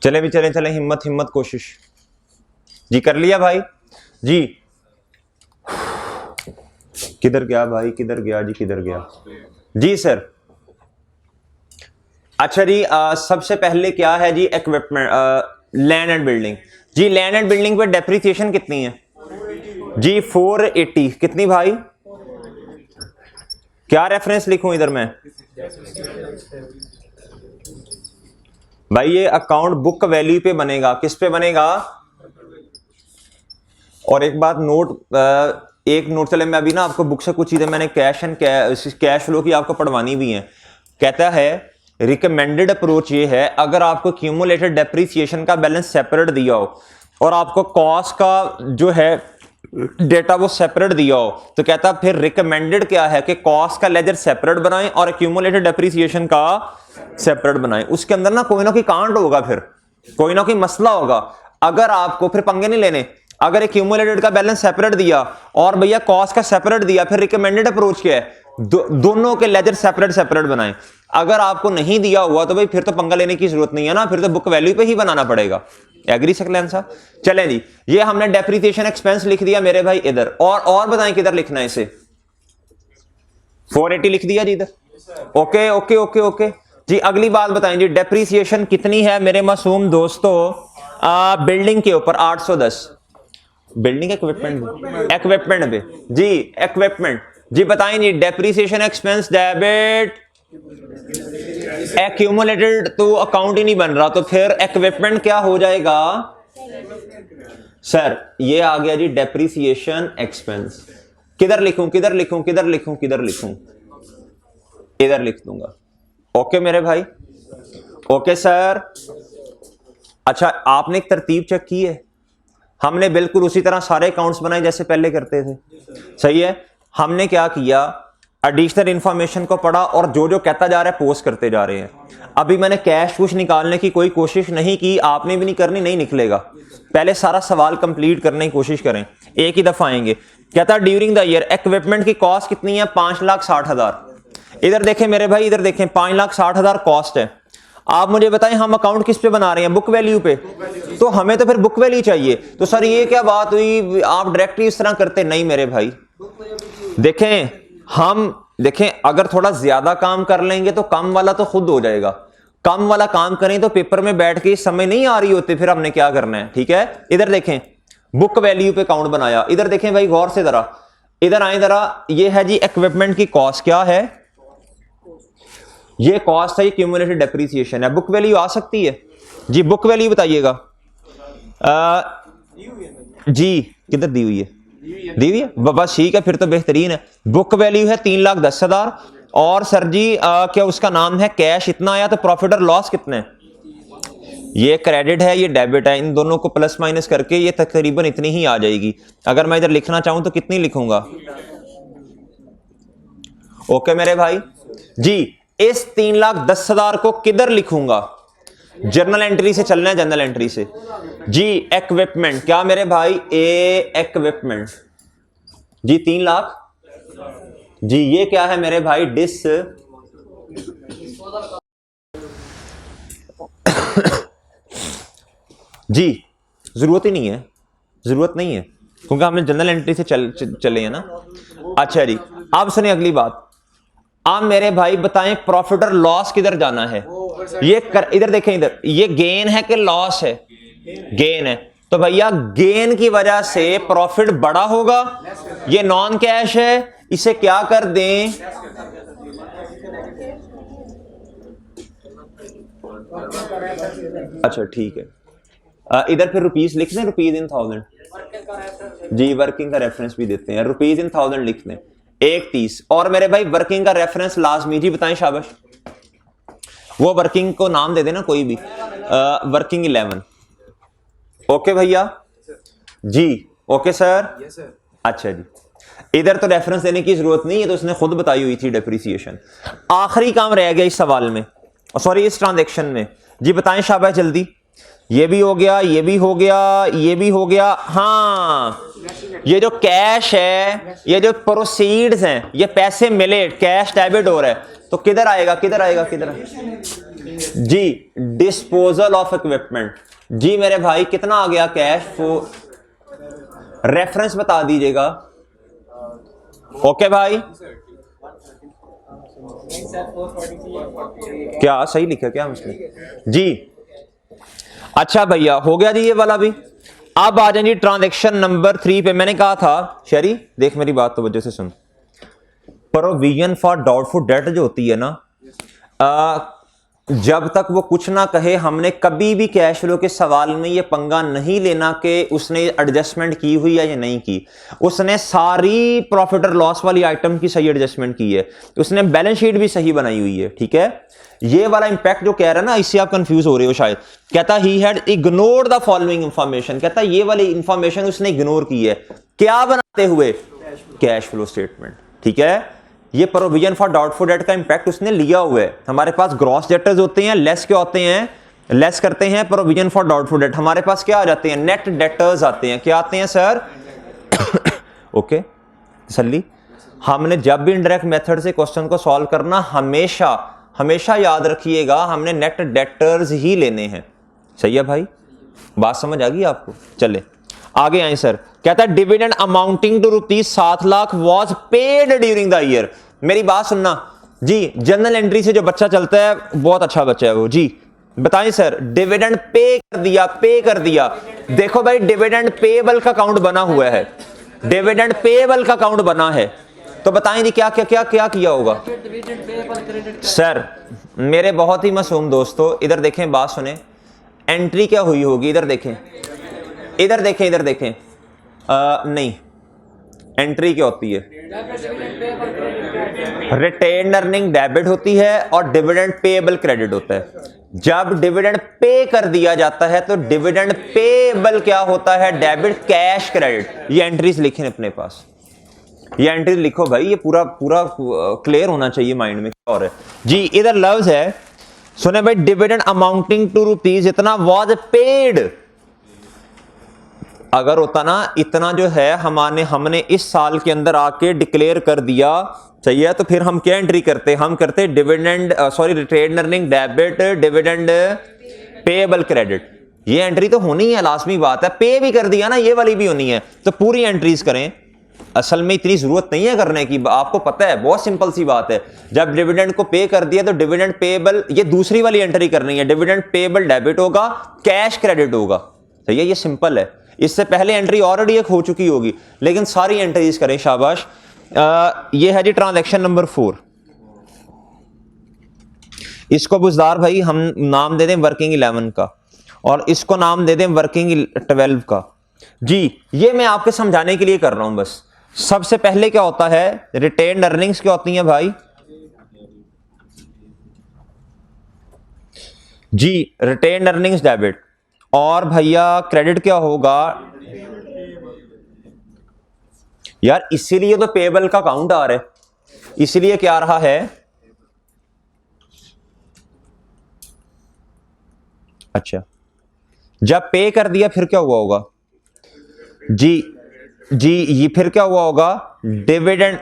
चले भी चले चले, हिम्मत हिम्मत, कोशिश जी। कर लिया भाई जी, किधर गया भाई, किधर गया जी, किधर गया जी सर। अच्छा जी सबसे पहले क्या है जी इक्विपमेंट लैंड एंड बिल्डिंग जी। लैंड एंड बिल्डिंग पे डेप्रीसिएशन कितनी है जी 480। कितनी भाई, क्या रेफरेंस लिखूं इधर मैं भाई, ये अकाउंट बुक वैल्यू पे बनेगा, किस पे बनेगा। और एक बात नोट एक नोट, चले मैं अभी ना आपको बुक से कुछ चीजें मैंने कैश फ्लो की आपको पढ़वानी भी है। कहता है रिकमेंडेड अप्रोच ये है, अगर आपको क्यूमुलेटेड डेप्रिसिएशन का बैलेंस सेपरेट दिया हो और आपको कॉस्ट का जो है डेटा वो सेपरेट दिया हो, तो कहता फिर रिकमेंडेड क्या है कि कॉस्ट का लेजर सेपरेट बनाएं और एक्यूमुलेटेड डेप्रिसिएशन का सेपरेट बनाएं। उसके अंदर ना कोई कांड होगा, फिर कोई ना कोई मसला होगा। अगर आपको फिर पंगे नहीं लेने, अगर एक्यूमुलेटेड का बैलेंस सेपरेट दिया और भैया कॉस्ट का सेपरेट दिया, फिर रिकमेंडेड अप्रोच क्या है, दोनों के लेजर सेपरेट सेपरेट बनाएं। अगर आपको नहीं दिया हुआ तो भाई फिर तो पंगा लेने की जरूरत नहीं है ना, फिर तो बुक वैल्यू पे ही बनाना पड़ेगा। एग्री सकलैन साहब? चलें जी, ये हमने डेप्रिसिएशन एक्सपेंस लिख दिया मेरे भाई इधर, और बताएं किधर लिखना है इसे। 480 लिख दिया जी इधर। ओके ओके ओके ओके जी, अगली बात बताएं जी, डेप्रिसिएशन कितनी है मेरे मासूम दोस्तों बिल्डिंग के ऊपर? 810। बिल्डिंग इक्विपमेंट पे जी, इक्विपमेंट जी, बताएं जी डेप्रिसिएशन एक्सपेंस डेबिट एक्यूमुलेटेड तो अकाउंट ही नहीं बन रहा, तो फिर इक्विपमेंट क्या हो जाएगा सर? ये आ गया जी डेप्रिसिएशन एक्सपेंस। किधर लिखूं किधर लिखूं किधर लिखूं किधर लिखूं? इधर लिख दूंगा। ओके मेरे भाई, ओके सर। अच्छा, आपने एक तरतीब चेक की है? हमने बिल्कुल उसी तरह सारे अकाउंट्स बनाए जैसे पहले करते थे, सही है। हमने क्या किया, एडिशनल इंफॉर्मेशन को पढ़ा और जो जो कहता जा रहा है पोस्ट करते जा रहे हैं। अभी मैंने कैश कुछ निकालने की कोई कोशिश नहीं की, आपने भी नहीं करनी, नहीं निकलेगा। पहले सारा सवाल कंप्लीट करने की कोशिश करें, एक ही दफा आएंगे। कहता ड्यूरिंग द ईयर इक्विपमेंट की कॉस्ट कितनी है? 5,60,000। इधर देखें मेरे भाई, इधर देखें, 5,60,000 कॉस्ट है। आप मुझे बताएं हम अकाउंट किस पे बना रहे हैं? बुक वैल्यू पे। तो हमें तो फिर बुक वैल्यू चाहिए। तो सर ये क्या बात हुई, आप डायरेक्टली इस तरह करते? नहीं मेरे भाई, देखें अगर थोड़ा ज्यादा काम कर लेंगे तो कम वाला तो खुद हो जाएगा। कम वाला काम करें तो पेपर में बैठ के समय नहीं आ रही होती, फिर हमने क्या करना है, ठीक है। इधर देखें बुक वैल्यू पे अकाउंट बनाया। इधर देखें भाई गौर से जरा, इधर आए जरा, ये है जी इक्विपमेंट की कॉस्ट। क्या है ये? कॉस्ट है, ये क्यूमुलेटेड डेप्रिसिएशन है। बुक वैल्यू आ सकती है जी? बुक वैल्यू बताइएगा जी, किधर दी हुई है? दी हुई है, बस ठीक है, फिर तो बेहतरीन है। बुक वैल्यू है 3,10,000 और सर जी क्या उसका नाम है, कैश इतना आया, तो प्रॉफिट और लॉस कितने? ये क्रेडिट है, ये डेबिट है, इन दोनों को प्लस माइनस करके ये तकरीबन इतनी ही आ जाएगी। अगर मैं इधर लिखना चाहूं तो कितनी लिखूंगा? ओके मेरे भाई जी, इस 3,10,000 को किधर लिखूंगा? जर्नल एंट्री से चलना है, जर्नल एंट्री से जी। इक्विपमेंट क्या मेरे भाई? इक्विपमेंट जी 3 लाख जी। ये क्या है मेरे भाई? डिस जी, जरूरत ही नहीं है, जरूरत नहीं है क्योंकि हमने जनरल एंट्री से चले हैं ना। अच्छा जी, अब सुनिए अगली बात। आप मेरे भाई बताएं प्रॉफिट और लॉस किधर जाना है? ये इधर देखें, इधर ये गेन है कि लॉस है? गेन है। तो भैया गेन की वजह से प्रॉफिट बड़ा होगा। ये नॉन कैश है, इसे क्या कर दें? अच्छा ठीक है, इधर फिर रुपीस लिख दें, रुपीज इन 1000 जी। वर्किंग का रेफरेंस भी देते हैं, रुपीज इन 1000 लिख दें, 130। और मेरे भाई वर्किंग का रेफरेंस लाजमी जी, बताएं शाबाश। वो वर्किंग को नाम दे देना कोई भी, वर्किंग 11। ओके भैया जी, ओके सर। अच्छा जी, इधर तो रेफरेंस देने की जरूरत नहीं है, तो उसने खुद बताई हुई थी डेप्रिसिएशन। आखिरी काम रह गया इस सवाल में, सॉरी इस ट्रांजैक्शन में जी। बताएं शाबाश जल्दी। ये भी हो गया, ये भी हो गया, ये भी हो गया। हाँ, ये जो कैश है, ये जो प्रोसीड्स हैं, ये पैसे मिले, कैश डेबिट हो रहा है, तो किधर आएगा? किधर आएगा? किधर आएगा जी? डिस्पोजल ऑफ इक्विपमेंट जी। मेरे भाई कितना आ गया कैश? रेफरेंस बता दीजिएगा। ओके भाई, क्या सही लिखा क्या उसने जी? अच्छा भैया हो गया जी ये वाला भी। अब आ जाए जी ट्रांजैक्शन नंबर 3 पे। मैंने कहा था शरी देख मेरी बात तो वजह से सुन, प्रोविजन फॉर डाउटफुल डेट जो होती है ना, जब तक वो कुछ ना कहे हमने कभी भी कैश फ्लो के सवाल में ये पंगा नहीं लेना कि उसने एडजस्टमेंट की हुई है या नहीं की। उसने सारी प्रॉफिट और लॉस वाली आइटम की सही एडजस्टमेंट की है, उसने बैलेंस शीट भी सही बनाई हुई है, ठीक है। ये वाला इंपैक्ट जो कह रहा है ना, इससे आप कंफ्यूज हो रहे हो शायद। कहता he had ignored the following information, कहता ये वाली इंफॉर्मेशन उसने इग्नोर की है, क्या बनाते हुए? कैश फ्लो स्टेटमेंट, ठीक है। ये प्रोविजन फॉर डाउटफुल डेट का इंपैक्ट उसने लिया हुआ है। हमारे पास ग्रॉस डेटर्स होते हैं, लेस क्या होते हैं? लेस करते हैं प्रोविजन फॉर डाउटफुल डेट, हमारे पास क्या आ जाते हैं? नेट डेटर्स आते हैं। क्या आते हैं सर? ओके तसल्ली। हमने जब भी इनडायरेक्ट मेथड से क्वेश्चन को सॉल्व करना, हमेशा हमेशा याद रखिएगा हमने नेट डेटर्स ही लेने हैं। सही है भाई, बात समझ आ गई आपको? चले आगे आए सर। कहता है dividend amounting to ₹7 lakh was paid during the year. मेरी बात सुनना जी, जनरल एंट्री से जो बच्चा चलता है बहुत अच्छा बच्चा है वो जी। बताएं सर, डिविडेंड पे कर दिया, पे कर दिया। देखो भाई डिविडेंड पेबल का अकाउंट बना हुआ है, डिविडेंड पेबल का अकाउंट बना है, तो बताएं जी क्या क्या क्या क्या किया होगा सर? मेरे बहुत ही मासूम दोस्तों इधर देखें, बात सुने, एंट्री क्या हुई होगी? इधर देखें, इधर देखें, इधर देखें। नहीं, एंट्री क्या होती है? रिटेन अर्निंग डेबिट होती है और डिविडेंड पेएबल क्रेडिट होता है। जब डिविडेंड पे कर दिया जाता है तो डिविडेंड पेएबल क्या होता है? Debit cash credit. ये एंट्रीज लिखें अपने पास, ये एंट्रीज लिखो भाई, ये पूरा पूरा क्लियर होना चाहिए माइंड में। क्या हो रहा है जी? इधर लफ्ज है, सुने भाई, डिविडेंड अमाउंटिंग टू ₹, इतना वाज पेड। अगर होता ना इतना जो है हमने इस साल के अंदर आके डिक्लेयर कर दिया, सही है, तो फिर हम क्या एंट्री करते? हम करते dividend retain earning debit dividend payable credit. ये एंट्री तो होनी है, लाजमी बात है। पे भी कर दिया ना, ये वाली भी होनी है, तो पूरी एंट्रीज करें। असल में इतनी जरूरत नहीं है करने की, आपको पता है, बहुत सिंपल सी बात है। जब डिविडेंड को पे कर दिया तो डिविडेंड पेएबल, ये दूसरी वाली एंट्री करनी है, डिविडेंड पेएबल डेबिट होगा, कैश क्रेडिट होगा। सही है, ये सिंपल है। इससे पहले एंट्री ऑलरेडी एक हो चुकी होगी, लेकिन सारी एंट्रीज करें, शाबाश। ये है जी ट्रांजैक्शन नंबर 4। इसको बुजदार भाई हम नाम दे दें वर्किंग 11 का, और इसको नाम दे दें वर्किंग 12 का जी। ये मैं आपके समझाने के लिए कर रहा हूं बस। सबसे पहले क्या होता है? रिटेन अर्निंग्स क्या होती हैं भाई जी? रिटेन अर्निंग्स डेबिट, और भैया क्रेडिट क्या होगा यार? इसीलिए तो पेएबल का अकाउंट आ रहा है, इसीलिए क्या आ रहा है? अच्छा, जब पे कर दिया फिर क्या हुआ होगा जी? जी ये फिर क्या हुआ होगा? डिविडेंड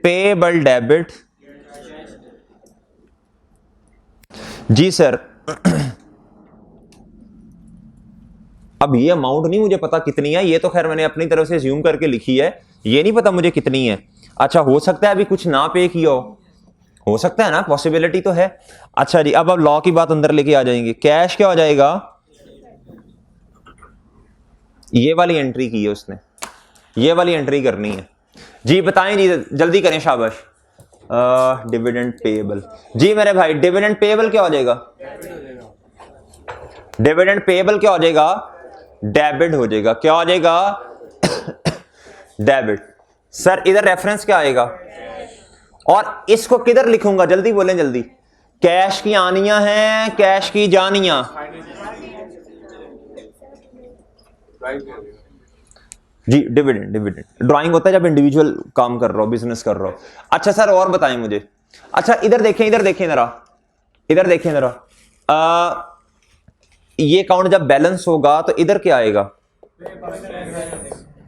पेएबल डेबिट जी सर। अब ये अमाउंट नहीं मुझे पता कितनी है, ये तो खैर मैंने अपनी तरफ से ज्यूम करके लिखी है, ये नहीं पता मुझे कितनी है। अच्छा, हो सकता है अभी कुछ ना पे किया हो सकता है ना, पॉसिबिलिटी तो है। अच्छा जी, अब लॉ की बात अंदर लेके आ जाएंगे। कैश क्या हो जाएगा? ये वाली एंट्री की है उसने, ये वाली एंट्री करनी है जी। बताएं जी, जल्दी करें, शाबाश। डिविडेंड पेएबल जी मेरे भाई, डिविडेंड पेएबल क्या हो जाएगा? डिविडेंड पेएबल क्या हो जाएगा? डेबिट हो जाएगा। क्या हो जाएगा? डेबिट। सर इधर रेफरेंस क्या आएगा? और इसको किधर लिखूंगा? जल्दी बोलें जल्दी। कैश की आनियां हैं, कैश की जानियां जी। डिविडेंड, डिविडेंड ड्राइंग होता है जब इंडिविजुअल काम कर रहा हो, बिजनेस कर रहा हो। अच्छा सर और बताएं मुझे। अच्छा इधर देखें, इधर देखें जरा, इधर देखें जरा। ये अकाउंट जब बैलेंस होगा तो इधर क्या आएगा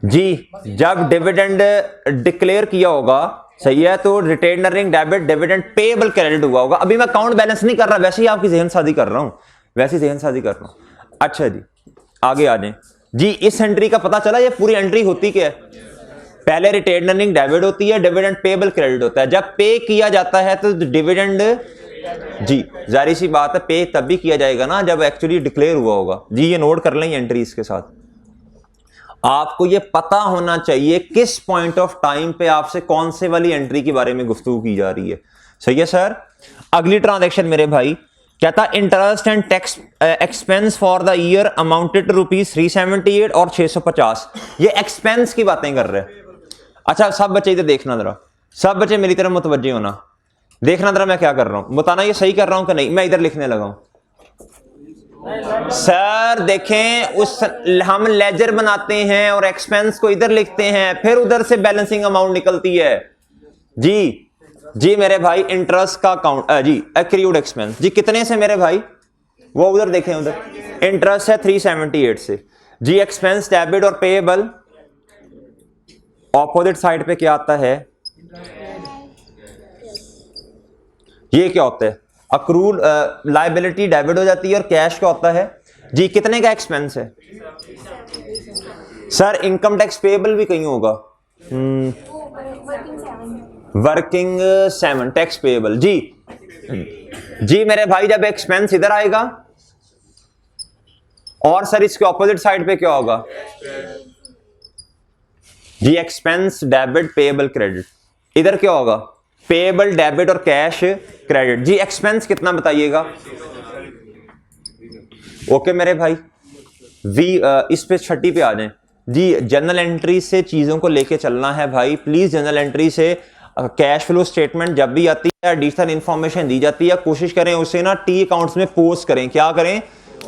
जी? जब डिविडेंड डिक्लेयर किया होगा, सही है, तो retain earning debit dividend payable credit हुआ होगा। अभी मैं अकाउंट बैलेंस नहीं कर रहा, वैसे ही आपकी ज़हन साजी कर रहा हूं, वैसे ही ज़हन साजी कर रहा हूं। अच्छा जी आगे आ जाए जी। इस एंट्री का पता चला, ये पूरी एंट्री होती क्या है? पहले रिटेन अर्निंग डेबिट होती है, डिविडेंड पेएबल क्रेडिट होता है। जब पे किया जाता है तो डिविडेंड जी, जारी सी बात है, पे तब भी किया जाएगा ना जब एक्चुअली डिक्लेयर हुआ होगा जी। ये नोट कर लें एंट्रीज के साथ। आपको ये पता होना चाहिए किस पॉइंट ऑफ टाइम पे आपसे कौन से वाली एंट्री के बारे में गुफ्तगू की जा रही है। सही है सर। अगली ट्रांजैक्शन मेरे भाई, कहता interest and tax expense for the year amounted to ₹378 और 650। ये एक्सपेंस की बातें कर रहे हैं। अच्छा सब बच्चे इधर देखना जरा, सब बच्चे मेरी तरफ मुतवज्जे होना, देखना जरा मैं क्या कर रहा हूं, बताना ये सही कर रहा हूं कि नहीं। मैं इधर लिखने लगा हूं सर, देखें उस हम लेजर बनाते हैं और एक्सपेंस को इधर लिखते हैं, फिर उधर से बैलेंसिंग अमाउंट निकलती है। जी जी मेरे भाई, इंटरेस्ट का अकाउंट जी एक्रीड एक्सपेंस जी कितने से मेरे भाई, वो उधर देखें, उधर इंटरेस्ट है 378 से जी। एक्सपेंस डेबिट और पेएबल ऑपोजिट साइड पे क्या आता है, ये क्या होता है, अक्रूड लायबिलिटी डेबिट हो जाती है और कैश क्या होता है जी। कितने का एक्सपेंस है सर, इनकम टैक्स पेएबल भी कहीं होगा, वर्किंग 7 टैक्स पेएबल जी। जी मेरे भाई, जब एक्सपेंस इधर आएगा और सर इसके ऑपोजिट साइड पे क्या होगा जी, एक्सपेंस डेबिट पेएबल क्रेडिट। इधर क्या होगा, पेएबल डेबिट और कैश क्रेडिट जी। एक्सपेंस कितना बताइएगा, ओके मेरे भाई। इस पे 6 पे आ जाएं जी। जनरल एंट्री से चीजों को लेके चलना है भाई, प्लीज। जनरल एंट्री से कैश फ्लो स्टेटमेंट जब भी आती है, एडिशनल इंफॉर्मेशन दी जाती है, कोशिश करें उसे ना टी अकाउंट्स में पोस्ट करें। क्या करें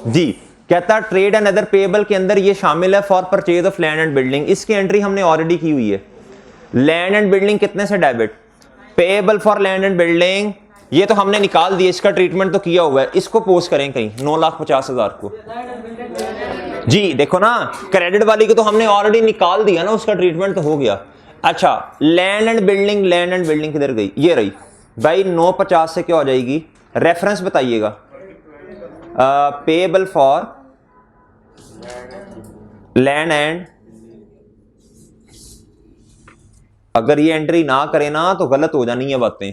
जी, कहता ट्रेड एंड अदर पेएबल के अंदर ये शामिल है for purchase of land and building. इसकी एंट्री हमने ऑलरेडी की हुई है। लैंड एंड बिल्डिंग कितने से debit, payable for land and building, ये तो हमने निकाल दिया, इसका ट्रीटमेंट तो किया हुआ है। इसको पोस्ट करें कहीं 9,50,000 को जी। देखो ना, क्रेडिट वाली को तो हमने ऑलरेडी निकाल दिया ना, उसका ट्रीटमेंट तो हो गया। अच्छा land and building, land and building किधर गई, ये रही भाई। 950 से क्या हो जाएगी, रेफरेंस बताइएगा, पेएबल फॉर लैंड एंड, अगर ये एंट्री ना करें ना तो गलत हो जानी है बातें,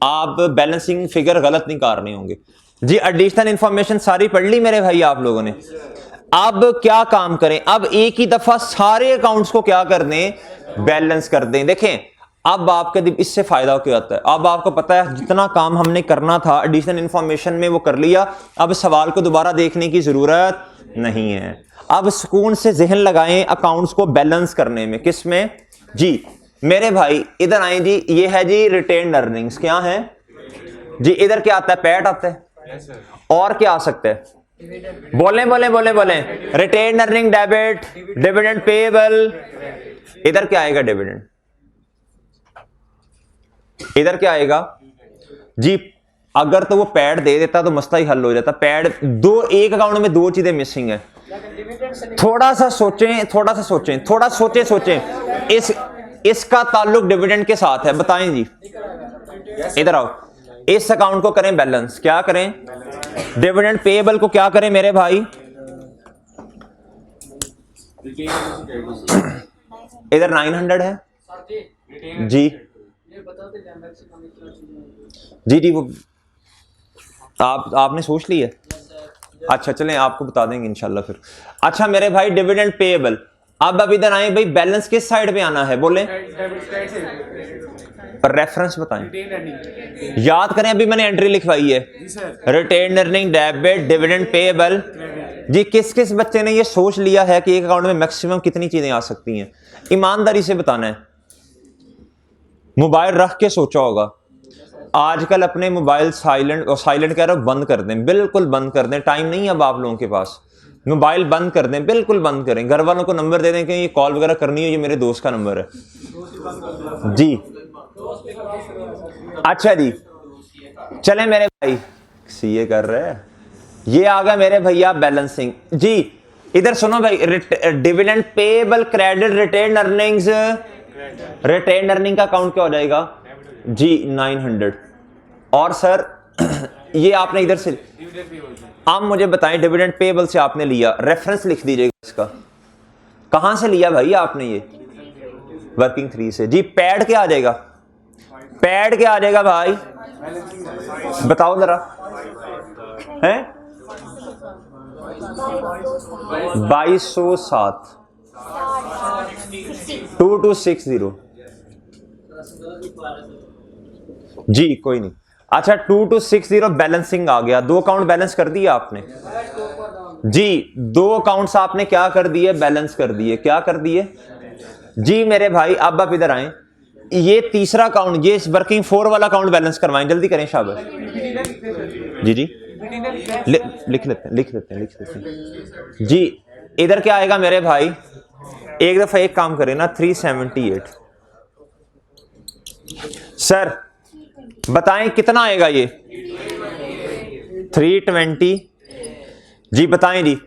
आप बैलेंसिंग फिगर गलत नहीं कर रहे होंगे जी। एडिशनल इंफॉर्मेशन सारी पढ़ ली मेरे भाई आप लोगों ने। अब क्या काम करें, अब एक ही दफा सारे अकाउंट्स को क्या कर दें, बैलेंस कर दें। देखें अब आपके इससे फायदा क्या होता है, अब आपको पता है जितना काम हमने करना था एडिशनल इंफॉर्मेशन में वो कर लिया। अब सवाल को दोबारा देखने की जरूरत नहीं है। अब सुकून से जहन लगाएं अकाउंट्स को बैलेंस करने में। किस में जी मेरे भाई, इधर आए जी, ये है जी रिटेन अर्निंग्स। क्या है जी, इधर क्या आता है, पैट आता है, और क्या आ सकता है, बोले बोले बोले बोले, retain earning debit, dividend payable. इधर क्या आएगा, डिविडेंड। इधर क्या आएगा जी, अगर तो वो पैड दे देता तो मसला ही हल हो जाता। पैड दो, एक अकाउंट में दो चीजें मिसिंग है। थोड़ा सा सोचें, थोड़ा सा सोचें, थोड़ा सोचें। इसका ताल्लुक डिविडेंड के साथ है, बताएं जी। इधर आओ, इस अकाउंट को करें बैलेंस, क्या करें, डिविडेंड पेएबल को क्या करें मेरे भाई, इधर 900 है जी जी जी। वो आपने सोच लिया, अच्छा चलें आपको बता देंगे इंशाल्लाह फिर। अच्छा मेरे भाई, डिविडेंड पेएबल। अब इधर आए भाई, बैलेंस किस साइड पे आना है, बोले रेफरेंस बताएं, याद करें। अभी मैंने एंट्री लिखवाई है, retained earning debit dividend payable जी। किस किस बच्चे ने ये सोच लिया है कि एक अकाउंट में मैक्सिमम कितनी चीजें आ सकती हैं, ईमानदारी से बताना है। मोबाइल रख के सोचा होगा। आजकल अपने मोबाइल साइलेंट, और साइलेंट कह रहा हूं, बंद कर दें, बिल्कुल बंद कर दें। टाइम नहीं है अब आप लोगों के पास, मोबाइल बंद कर दें, बिल्कुल बंद करें। घर वालों को नंबर दे दें कि ये कॉल वगैरह करनी है, ये मेरे दोस्त का नंबर है जी। अच्छा जी, चले मेरे भाई, सीए कर रहे हैं, ये आ गया मेरे भैया बैलेंसिंग जी। इधर सुनो भाई, dividend payable credit retain earnings, retain earning का अकाउंट क्या हो जाएगा जी, 900। और सर ये आपने इधर से, आप मुझे बताएं डिविडेंड पेएबल से आपने लिया, रेफरेंस लिख दीजिएगा इसका, कहां से लिया भाई आपने ये, वर्किंग 3 से जी। पैड क्या आ जाएगा, पैड क्या आ जाएगा भाई, बताओ जरा, हैं 2207 2260 जी। कोई नहीं, अच्छा 2260 बैलेंसिंग आ गया, 2 अकाउंट बैलेंस कर दिया आपने जी, 2 अकाउंट्स आपने क्या कर दिए, बैलेंस कर दिए। क्या कर दिए जी मेरे भाई? अब आप इधर आए, ये तीसरा अकाउंट, ये वर्किंग 4 वाला अकाउंट बैलेंस करवाएं, जल्दी करें शाबाश। जी जी लिख लेते हैं जी। इधर क्या आएगा मेरे भाई? एक दफा एक काम करें ना, 378 सर बताएं कितना आएगा ये? 320 जी। बताएं जी,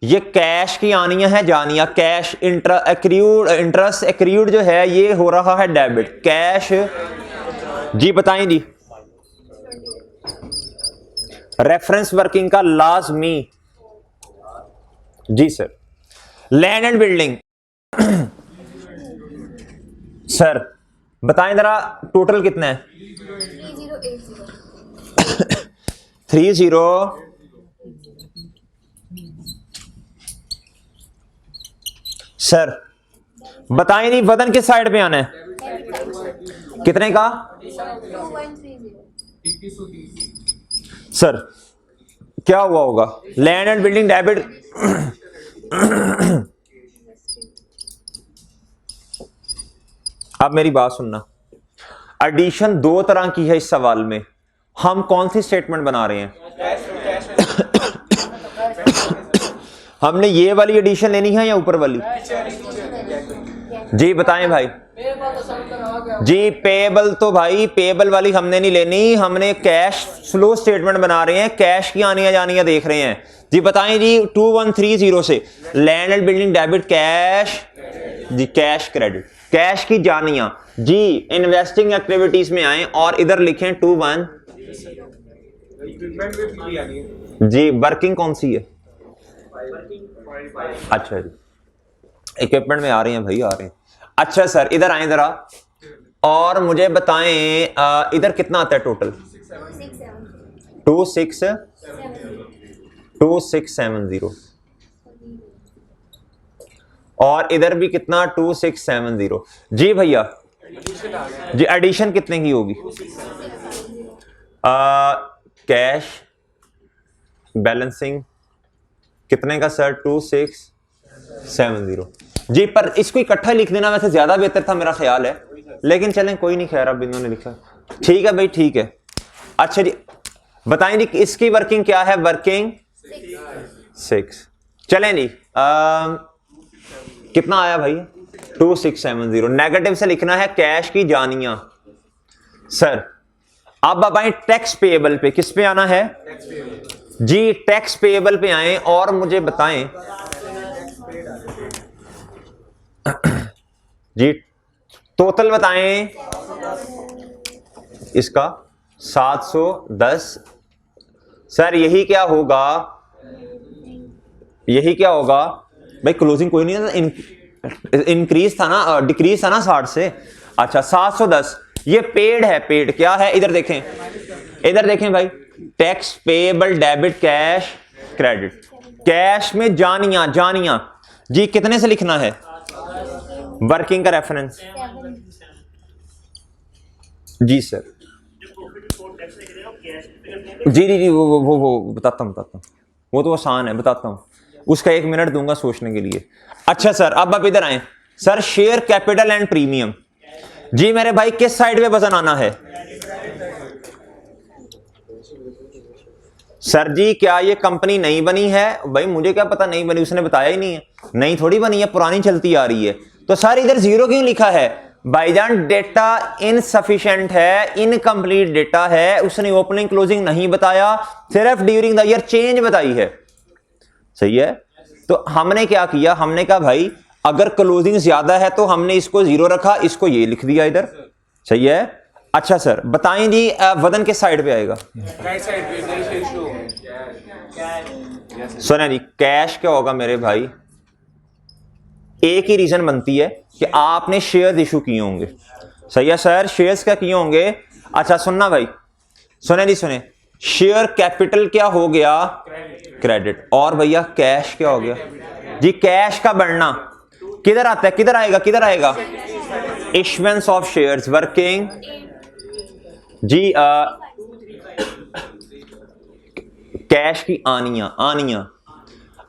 ये कैश की आनियां है जानिया, कैश इंटरेस्ट एक्रूड जो है ये हो रहा है डेबिट, कैश जी। बताएं जी, रेफरेंस वर्किंग का लाजमी जी sir. Land and building sir बताएं जरा टोटल कितना है? 30 सर बताएं नहीं, वजन किस साइड पे आना है? कितने का सर? क्या हुआ होगा? लैंड एंड बिल्डिंग डेबिट अब मेरी बात सुनना, एडिशन 2 तरह की है इस सवाल में। हम कौन सी स्टेटमेंट बना रहे हैं? हमने ये वाली एडिशन लेनी है या ऊपर वाली? जी बताएं भाई जी। पेबल तो भाई पेबल वाली हमने नहीं लेनी, हमने कैश फ्लो स्टेटमेंट बना रहे हैं, कैश की आनियां जानियां देख रहे हैं जी। बताएं जी 2130 से land and building debit cash जी, कैश क्रेडिट, कैश की जानियां जी। इन्वेस्टिंग एक्टिविटीज में आए और इधर लिखें 21 जी। वर्किंग कौन सी है? अच्छा जी, इक्विपमेंट में आ रहे हैं भाई, आ रहे हैं। अच्छा सर इधर आए जरा और मुझे बताएं इधर कितना आता है टोटल? 2670 और इधर भी कितना? 2670 जी भैया जी। एडिशन कितने की होगी? कैश बैलेंसिंग कितने का सर? 2670 जी। पर इसको इकट्ठा लिख देना वैसे ज्यादा बेहतर था मेरा ख्याल है, लेकिन चलें कोई नहीं, खैर अब इन्होंने लिखा, ठीक है भाई ठीक है। अच्छा जी बताएं जी इसकी वर्किंग क्या है? वर्किंग 6 चलें जी। कितना आया भाई? 2670। नेगेटिव से लिखना है कैश की जानियां सर। अब आए टैक्स पेएबल पे, किस पे आना है जी? टैक्स पेएबल पे आए और मुझे बताएं जी टोटल बताएं इसका 710 सर। यही क्या होगा? यही क्या होगा भाई? क्लोजिंग कोई नहीं था, इंक्रीज था ना, डिक्रीज था ना 60 से। अच्छा 710 ये पेड है, पेड क्या है? इधर देखें, इधर देखें भाई, tax payable debit cash credit, cash में जानियां जानियां जी। कितने से लिखना है? वर्किंग का रेफरेंस जी सर। जी जी जी वो बताता हूँ वो तो आसान है, बताता हूँ, उसका 1 मिनट दूंगा सोचने के लिए। अच्छा सर अब आप इधर आए sir. Share capital and premium जी मेरे भाई किस साइड पे वजन आना है? सर जी क्या ये कंपनी नई बनी है? भाई मुझे क्या पता नई बनी, उसने बताया ही नहीं है। नई थोड़ी बनी है, पुरानी चलती आ रही है। तो सर इधर 0 क्यों लिखा है? भाईजान डेटा इनसफिशिएंट है, इनकम्प्लीट डेटा है, उसने ओपनिंग क्लोजिंग नहीं बताया, सिर्फ ड्यूरिंग द ईयर चेंज बताई है। सही है। तो हमने क्या किया? हमने कहा भाई अगर क्लोजिंग ज्यादा है तो हमने इसको 0 रखा, इसको ये लिख दिया इधर। सही है। अच्छा सर बताएं जी वजन किस साइड पे आएगा? राइट साइड पे। सुना जी कैश क्या होगा मेरे भाई? एक ही रीजन बनती है कि आपने शेयर इशू किए होंगे। सही है सर, शेयर्स क्या किए होंगे? अच्छा सुनना भाई, सुने जी सुने, शेयर कैपिटल क्या हो गया? क्रेडिट। और भैया कैश क्या हो गया जी? कैश का बढ़ना किधर आता है? किधर आएगा? किधर आएगा? इश्यूएंस ऑफ शेयर्स वर्किंग जी कैश की आनिया।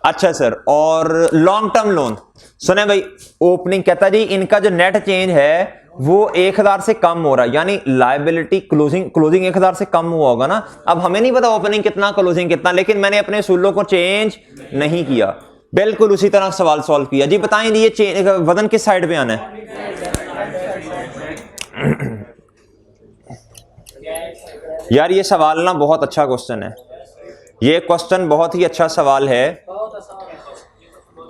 अच्छा सर, और लॉन्ग टर्म लोन सुने भाई, ओपनिंग कहता जी इनका जो नेट चेंज है वो 1000 से कम हो रहा है, यानी लायबिलिटी क्लोजिंग 1000 से कम हुआ होगा ना। अब हमें नहीं पता ओपनिंग कितना क्लोजिंग कितना, लेकिन मैंने अपने उसूलों को चेंज नहीं किया, बिल्कुल उसी तरह सवाल सॉल्व किया। जी बताएं ये वजन किस साइड पे आना है? यार ये सवाल ना बहुत अच्छा क्वेश्चन है, ये क्वेश्चन बहुत ही अच्छा सवाल है,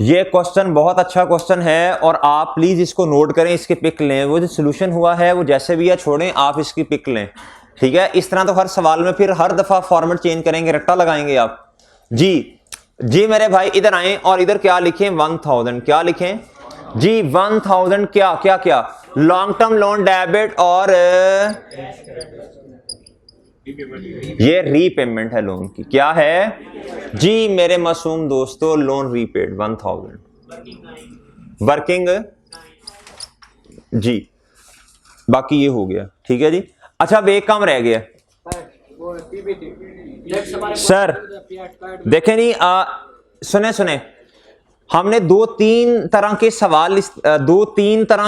ये क्वेश्चन बहुत अच्छा क्वेश्चन है, और आप प्लीज इसको नोट करें, इसके पिक लें। वो जो सोल्यूशन हुआ है वो जैसे भी है छोड़ें, आप इसकी पिक लें, ठीक है। इस तरह तो हर सवाल में फिर हर दफा फॉर्मेट चेंज करेंगे, रट्टा लगाएंगे आप। जी मेरे भाई इधर आए और इधर क्या लिखें? 1000। क्या लिखें जी? 1000 क्या लॉन्ग टर्म लोन डेबिट और ये रीपेमेंट है लोन की। क्या है जी मेरे मासूम दोस्तों? लोन रीपेड 1000 वर्किंग जी, बाकी ये हो गया, ठीक है जी। अच्छा अब एक काम रह गया सर, देखें नहीं सुने हमने दो तीन तरह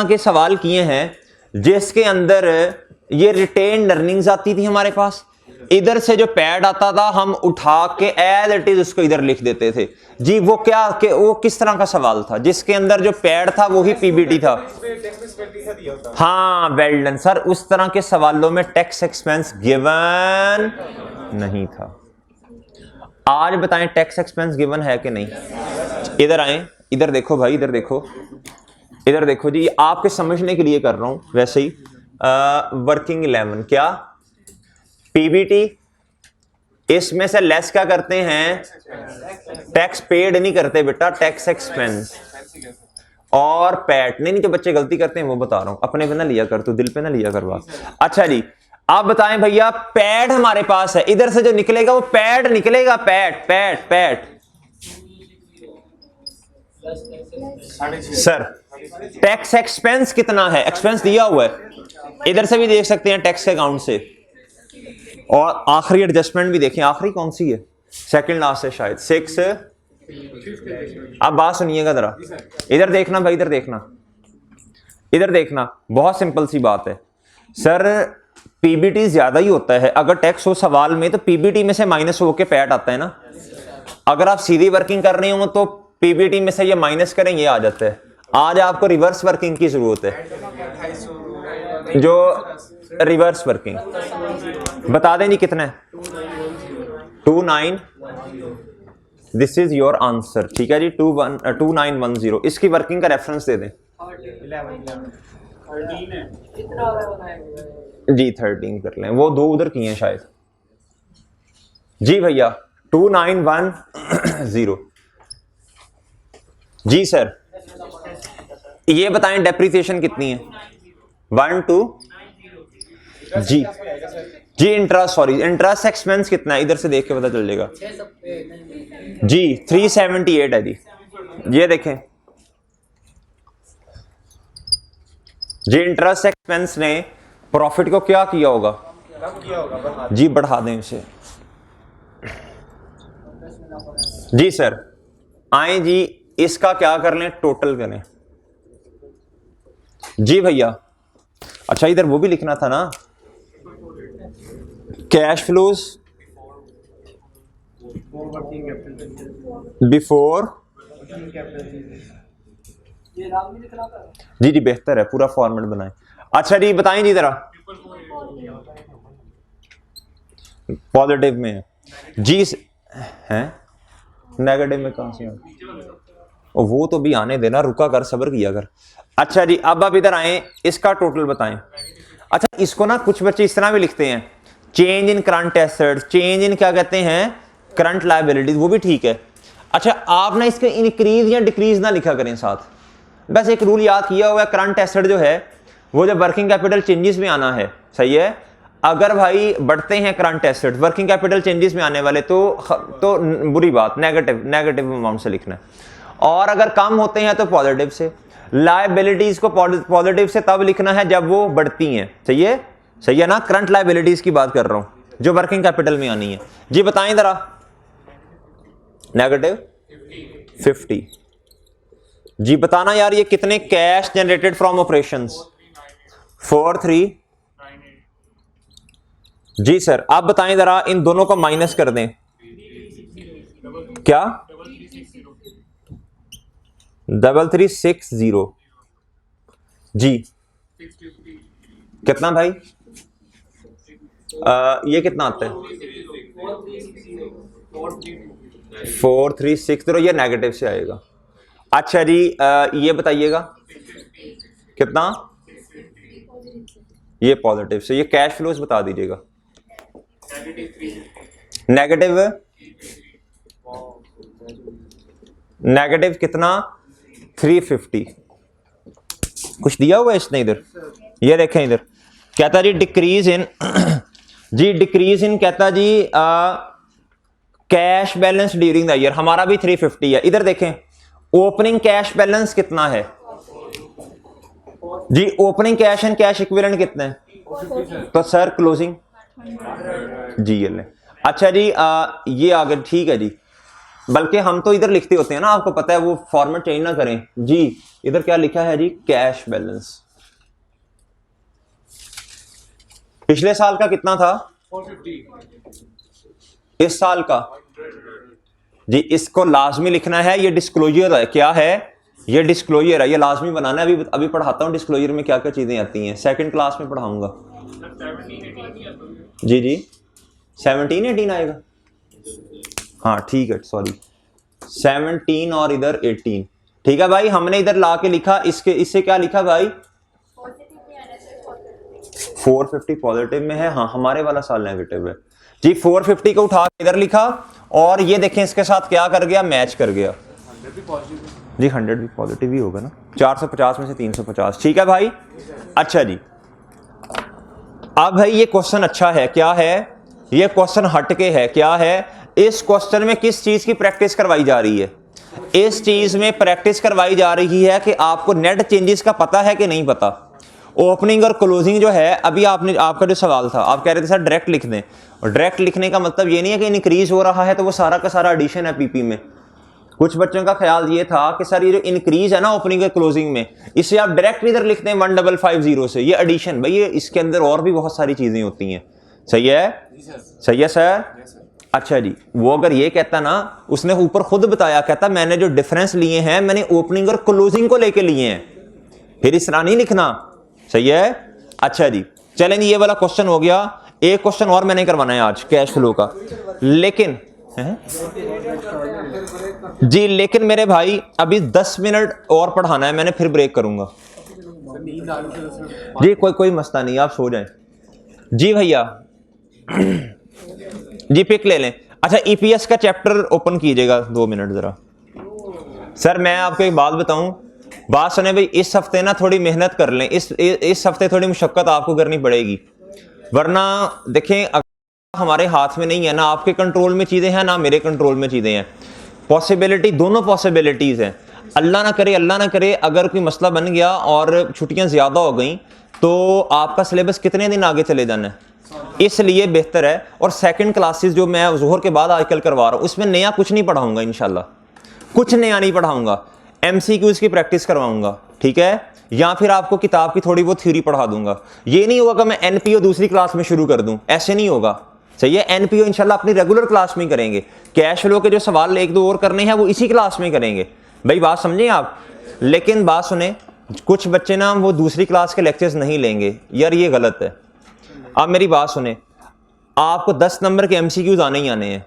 के सवाल किए हैं जिसके अंदर ये रिटेन अर्निंग्स आती थी हमारे पास, इधर से जो पैड आता था हम उठा के एज इट इज उसको इधर लिख देते थे जी। वो वो किस तरह का सवाल था जिसके अंदर जो पैड था वो ही पीबीटी था? हाँ वेल डन सर, उस तरह के सवालों में टैक्स एक्सपेंस गिवन नहीं था। आज बताएं टैक्स एक्सपेंस गिवन है कि नहीं? इधर आए, इधर देखो भाई, इधर देखो जी, आपके समझने के लिए कर रहा हूं वैसे ही। वर्किंग 11 क्या पीबीटी, इसमें से लेस क्या करते हैं? टैक्स पेड नहीं करते बेटा, टैक्स एक्सपेंस और पैट। नहीं जो बच्चे गलती करते हैं वो बता रहा हूं, अपने पे ना लिया कर, तू दिल पे ना लिया कर बात। अच्छा जी आप बताएं भैया, पैड हमारे पास है, इधर से जो निकलेगा वो पैड निकलेगा, पैट सर। टैक्स एक्सपेंस कितना है? एक्सपेंस दिया हुआ है, इधर से भी देख सकते हैं टैक्स अकाउंट से, और आखिरी एडजस्टमेंट भी देखें, आखिरी कौन सी है? सेकंड लास्ट है शायद 6। आप बात सुनिएगा जरा, इधर देखना भाई, इधर देखना, बहुत सिंपल सी बात है सर। पीबीटी ज्यादा ही होता है, अगर टैक्स हो सवाल में तो पीबीटी में से माइनस होके पैट आता है ना। अगर आप सीधी वर्किंग कर रहे हो तो पीबीटी में से ये माइनस करें, ये आ जाता है। आज आपको रिवर्स वर्किंग की जरूरत है, जो रिवर्स वर्किंग बता दें जी कितना है? 29। दिस इज योर आंसर, ठीक है जी। 2910। इसकी वर्किंग का रेफरेंस दे दें जी। 13 कर लें, वो दो उधर किए हैं शायद जी भैया। 2910 जी सर। ये बताएं डेप्रिसिएशन कितनी है? 1 2 जी इंटरेस्ट एक्सपेंस कितना है? इधर से देख के पता चल जाएगा जी। 378 है जी। ये देखें जी, इंटरेस्ट एक्सपेंस ने प्रॉफिट को क्या किया होगा जी? बढ़ा दें इसे जी सर। आए जी, इसका क्या कर लें? टोटल करें जी भैया। अच्छा इधर वो भी लिखना था ना, कैश फ्लोज बिफोर जी बेहतर है, पूरा फॉर्मेट बनाएं। अच्छा जी बताएं जी जरा, पॉजिटिव में है जी हैं, नेगेटिव में कहां से? वो तो भी आने देना, रुका कर, सब्र किया कर। अच्छा जी अब आप इधर आए, इसका टोटल बताएं। अच्छा इसको ना कुछ बच्चे इस तरह भी लिखते हैं, change in current assets, change in क्या कहते हैं? करंट लायबिलिटीज, वो भी ठीक है। अच्छा आप ना इसके इंक्रीज या डिक्रीज ना लिखा करें साथ, बस एक रूल याद किया हुआ है, करंट एसेट जो है वो जब वर्किंग कैपिटल चेंजेस में आना है, सही है। अगर भाई बढ़ते हैं current asset working capital changes में आने वाले तो बुरी बात, नेगेटिव अमाउंट से लिखना है, और अगर कम होते हैं तो पॉजिटिव से। लायबिलिटीज को पॉजिटिव से तब लिखना है जब वो बढ़ती हैं, सही है ना। करंट लायबिलिटीज की बात कर रहा हूं जो वर्किंग कैपिटल में आनी है। जी बताएं जरा। -50। जी बताना यार, ये कितने कैश जनरेटेड फ्रॉम ऑपरेशंस? 43। जी सर आप बताएं जरा, इन दोनों को माइनस कर दें। क्या? 3360। जी कितना भाई? ये कितना आता है? 4360, ये नेगेटिव से आएगा। अच्छा जी ये बताइएगा कितना? ये पॉजिटिव से। ये कैश फ्लोज बता दीजिएगा। नेगेटिव कितना? 350। कुछ दिया हुआ है इसने इधर, ये देखें इधर कहता जी decrease in ji decrease in कहता जी cash balance during the year. हमारा भी 350 है। इधर देखें ओपनिंग कैश बैलेंस कितना है जी? Opening cash and cash equivalent कितने हैं? तो सर क्लोजिंग जी ये ले। अच्छा जी ये आगे ठीक है जी, बल्कि हम तो इधर लिखते होते हैं ना, आपको पता है, वो फॉर्मेट चेंज ना करें जी। इधर क्या लिखा है जी? Cash balance. पिछले साल का कितना था? 450। इस साल का जी इसको लाजमी लिखना है। ये डिस्क्लोजर है। क्या है? ये डिस्क्लोजर है, ये लाजमी बनाना है। अभी पढ़ाता हूँ डिस्क्लोजर में क्या क्या चीजें आती हैं, सेकंड क्लास में पढ़ाऊंगा। जी जी 17-18 आएगा। हाँ ठीक है, सॉरी 17 और इधर 18। ठीक है भाई, हमने इधर ला के लिखा, इससे क्या लिखा भाई? 450 पॉजिटिव में है। हाँ हमारे वाला साल नेगेटिव है जी। 450 को उठा के इधर लिखा और ये देखें इसके साथ क्या कर गया? मैच कर गया जी। 100 भी पॉजिटिव ही होगा ना। 450 में से 350। ठीक है भाई। अच्छा जी अब भाई ये क्वेश्चन अच्छा है। क्या है ये क्वेश्चन? हटके है। क्या है? इस क्वेश्चन में किस चीज की प्रैक्टिस करवाई जा रही है? इस चीज में प्रैक्टिस करवाई जा रही है कि आपको नेट चेंजेस का पता है कि नहीं पता। ओपनिंग और क्लोजिंग जो है, अभी आपका जो सवाल था, आप कह रहे थे सर डायरेक्ट लिख दें। और डायरेक्ट लिखने का मतलब ये नहीं है कि इंक्रीज हो रहा है तो वो सारा का सारा एडिशन है पीपी में। कुछ बच्चों का ख्याल ये था कि सर ये जो इंक्रीज है ना ओपनिंग और क्लोजिंग में, इसे आप डायरेक्ट इधर लिखते हैं 1550 से, ये एडिशन। भाई ये इसके अंदर और भी बहुत सारी चीजें होती हैं। सही है? सही है सर? अच्छा जी वो अगर ये कहता ना, उसने ऊपर खुद बताया, कहता मैंने जो डिफरेंस लिए हैं मैंने ओपनिंग और क्लोजिंग को लेके लिए हैं, फिर इस तरह नहीं लिखना। सही है? अच्छा जी चलें, ये वाला क्वेश्चन हो गया। एक क्वेश्चन और मैंने करवाना है आज कैश फ्लो का, लेकिन जी लेकिन मेरे भाई अभी 10 मिनट और पढ़ाना है मैंने, फिर ब्रेक करूंगा जी। कोई मसला नहीं, आप सो जाएं जी भैया। जी पिक ले लें। अच्छा ईपीएस का चैप्टर ओपन कीजिएगा 2 मिनट जरा। सर मैं आपको एक बात बताऊं, बात सुने भाई, इस हफ्ते ना थोड़ी मेहनत कर लें। इस हफ्ते थोड़ी मुशक्कत आपको करनी पड़ेगी, वरना देखें हमारे हाथ में नहीं है ना, आपके कंट्रोल में चीजें हैं ना मेरे कंट्रोल में चीजें हैं। पॉसिबिलिटी, दोनों पॉसिबिलिटीज हैं। अल्लाह ना करे अगर कोई मसला बन गया और छुट्टियां ज्यादा हो गई तो आपका सिलेबस कितने दिन आगे चले जाना है। इसलिए बेहतर है। और सेकंड क्लासेस जो मैं जोहर के बाद आजकल करवा रहा हूं, उसमें नया कुछ नहीं पढ़ाऊंगा इंशाल्लाह, कुछ नया नहीं पढ़ाऊंगा। एमसीक्यूज की प्रैक्टिस करवाऊंगा, ठीक है, या फिर आपको किताब की थोड़ी बहुत थ्योरी पढ़ा दूंगा। ये नहीं होगा कि मैं एनपीओ दूसरी क्लास में शुरू कर दूं, ऐसे नहीं होगा। सही है? एनपीओ इंशाल्लाह अपनी रेगुलर क्लास में करेंगे। कैश फ्लो के जो सवाल एक दो और करने हैं वो इसी क्लास में करेंगे। भाई बात समझें आप। लेकिन बात सुने, कुछ बच्चे ना वो दूसरी क्लास के लेक्चर्स नहीं लेंगे, यार ये गलत है। आप मेरी बात सुने, आपको 10 नंबर के एमसीक्यूज आने ही आने हैं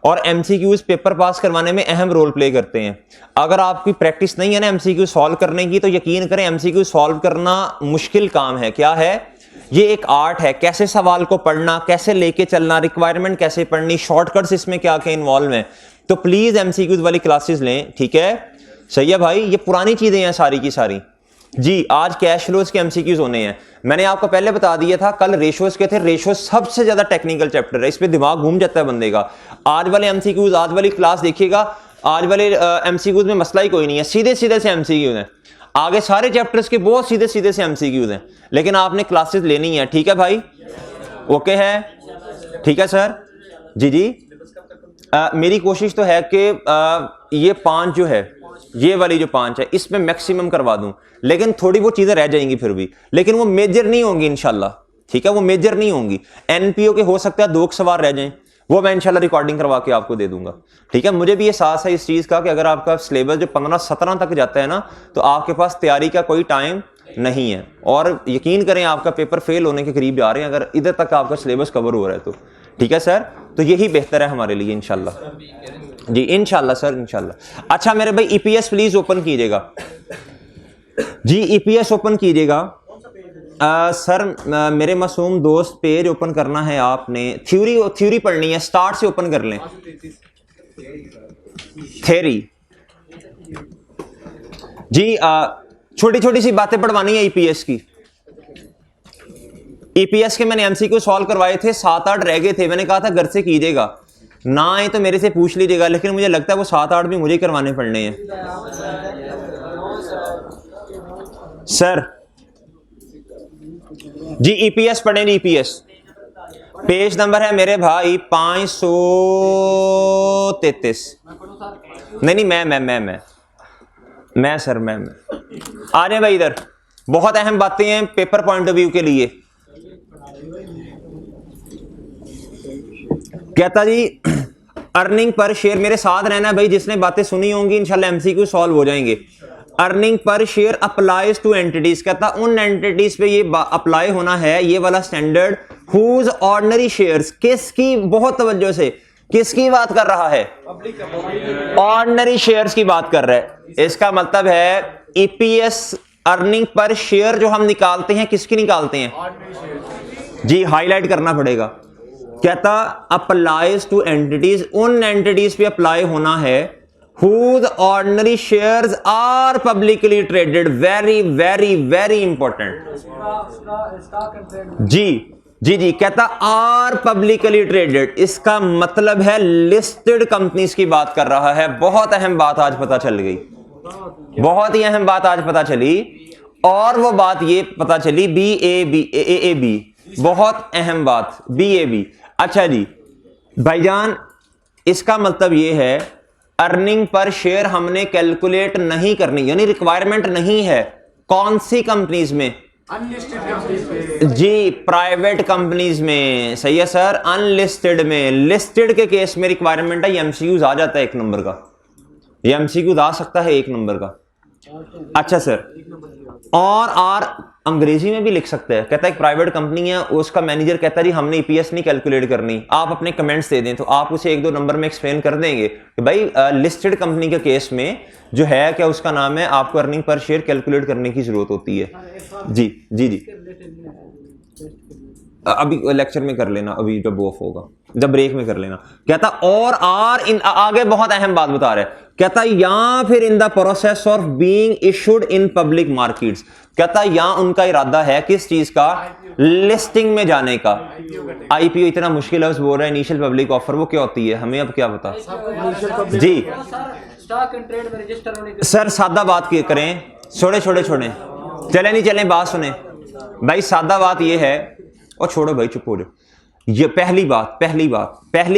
और एमसीक्यूज पेपर पास करवाने में अहम रोल प्ले करते हैं। अगर आपकी प्रैक्टिस नहीं है ना एमसीक्यू सॉल्व करने की, तो यकीन करें एमसीक्यू सॉल्व करना मुश्किल काम है। क्या है? ये एक आर्ट है, कैसे सवाल को पढ़ना, कैसे लेके चलना, रिक्वायरमेंट कैसे पढ़नी, शॉर्टकट्स इसमें क्या क्या इन्वॉल्व हैं। तो प्लीज एमसीक्यूज वाली क्लासेस लें, ठीक है? सही है भाई, ये पुरानी चीजें हैं सारी की सारी जी। आज कैश फ्लोज के एमसीक्यूज होने हैं। मैंने आपको पहले बता दिया था, कल रेशोज के थे। रेशो सबसे ज्यादा टेक्निकल चैप्टर है, इस पे दिमाग घूम जाता है बंदे का। आज वाले एमसीक्यूज, आज वाली क्लास देखिएगा, आज वाले एमसीक्यूज में मसला ही कोई नहीं है, सीधे सीधे से एमसीक्यूज हैं। आगे सारे चैप्टर्स के बहुत सीधे सीधे से एमसीक्यूज हैं, लेकिन आपने क्लासेस लेनी है, ठीक है भाई? ओके है? ठीक है सर, जी जी। मेरी कोशिश तो है कि ये 5 जो है, ये वाली जो 5 है, इसमें मैक्सिमम करवा दूं, लेकिन थोड़ी वो चीजें रह जाएंगी फिर भी, लेकिन वो मेजर नहीं होंगी इंशाल्लाह। ठीक है, वो मेजर नहीं होंगी। एनपीओ के हो सकता है 2 सवाल रह जाएं, वो मैं इंशाल्लाह रिकॉर्डिंग करवा के आपको दे दूंगा। ठीक है, मुझे भी ये एहसास है इस चीज का कि अगर आपका सिलेबस जो 15-17 तक जाता है ना, तो आपके पास तैयारी का कोई टाइम नहीं है, और यकीन करें आपका पेपर फेल होने के करीब जा रहे हैं अगर इधर तक आपका सिलेबस कवर हो रहा है तो। ठीक है सर, तो यही बेहतर है हमारे लिए इंशाल्लाह। जी इंशाल्लाह सर, इंशाल्लाह। अच्छा मेरे भाई ईपीएस प्लीज ओपन कीजिएगा जी, ईपीएस ओपन कीजिएगा। सर मेरे मासूम दोस्त, पेज ओपन करना है आपने, थ्योरी पढ़नी है, स्टार्ट से ओपन कर लें। थ्योरी जी, छोटी छोटी सी बातें पढ़वानी है ईपीएस की। ईपीएस के मैंने एमसीक्यू सॉल्व करवाए थे, 7-8 रह गए थे, मैंने कहा था घर से कीजिएगा, ना आए तो मेरे से पूछ लीजिएगा, लेकिन मुझे लगता है वो 7-8 भी मुझे करवाने पड़ने हैं सर। जी ईपीएस पढ़ें, ईपीएस पेज नंबर है मेरे भाई 533। नहीं मैं सर मैं आ जाए भाई इधर, बहुत अहम बातें हैं पेपर पॉइंट ऑफ व्यू के लिए। कहता जी अर्निंग पर शेयर, मेरे साथ रहना भाई, जिसने बातें सुनी होंगी इंशाल्लाह एमसीक्यू सॉल्व हो जाएंगे। Earning per share applies two entities, कहता उन एंटिटीज पे ये अप्लाई होना है ये वाला स्टैंडर्ड हुज ऑर्डिनरी शेयर्स, किसकी, बहुत तवज्जो से, किसकी बात कर रहा है, ऑर्डिनरी शेयर्स की बात कर रहा है। इसका मतलब है ईपीएस अर्निंग पर शेयर जो हम निकालते हैं किसकी निकालते हैं, जी हाईलाइट करना पड़ेगा। कहता अप्लाइज टू एंटिटीज, उन एंटिटीज पे अप्लाई होना है whose ordinary shares are publicly traded, very very very important जी जी जी। कहता आर पब्लिकली ट्रेडेड, इसका मतलब है लिस्टेड कंपनीज की बात कर रहा है। बहुत अहम बात आज पता चल गई, बहुत ही अहम बात आज पता चली, और वो बात ये पता चली BAB, बहुत अहम बात BAB। अच्छा जी भाईजान, इसका मतलब ये है अर्निंग पर शेयर हमने कैलकुलेट नहीं करनी, यानी रिक्वायरमेंट नहीं है। कौन सी कंपनीज में, जी प्राइवेट कंपनीज में, सही है सर। अनलिस्टेड में, लिस्टेड के केस में रिक्वायरमेंट है, एमसीक्यूज आ जाता है 1 नंबर का, ये एमसीक्यूज आ सकता है 1 नंबर का। अच्छा सर, और आर अंग्रेजी में भी लिख सकते हैं। कहता है एक प्राइवेट कंपनी है, उसका मैनेजर कहता है जी हमने ईपीएस नहीं कैलकुलेट करनी, आप अपने कमेंट्स दे दें, तो आप उसे 1-2 नंबर में एक्सप्लेन कर देंगे कि भाई लिस्टेड कंपनी के केस में जो है क्या उसका नाम है, आपको अर्निंग पर शेयर कैलकुलेट करने की जरूरत होती है। जी जी जी, अभी लेक्चर में कर लेना, अभी जब ऑफ होगा, जब ब्रेक में कर लेना। कहता और आर इन, आगे बहुत अहम बात बता रहा है। कहता या फिर in the process of being issued in public markets, कहता या उनका इरादा है किस चीज का, लिस्टिंग में जाने का। आईपीओ इतना मुश्किल है, बोल रहा है इनिशियल पब्लिक ऑफर, वो क्या होती है हमें अब क्या पता जी। सर सादा बात करें, छोड़े चले नहीं चले, बात सुने भाई, सादा बात ये है, और छोड़ो भाई चुप हो जाओ। ये पहली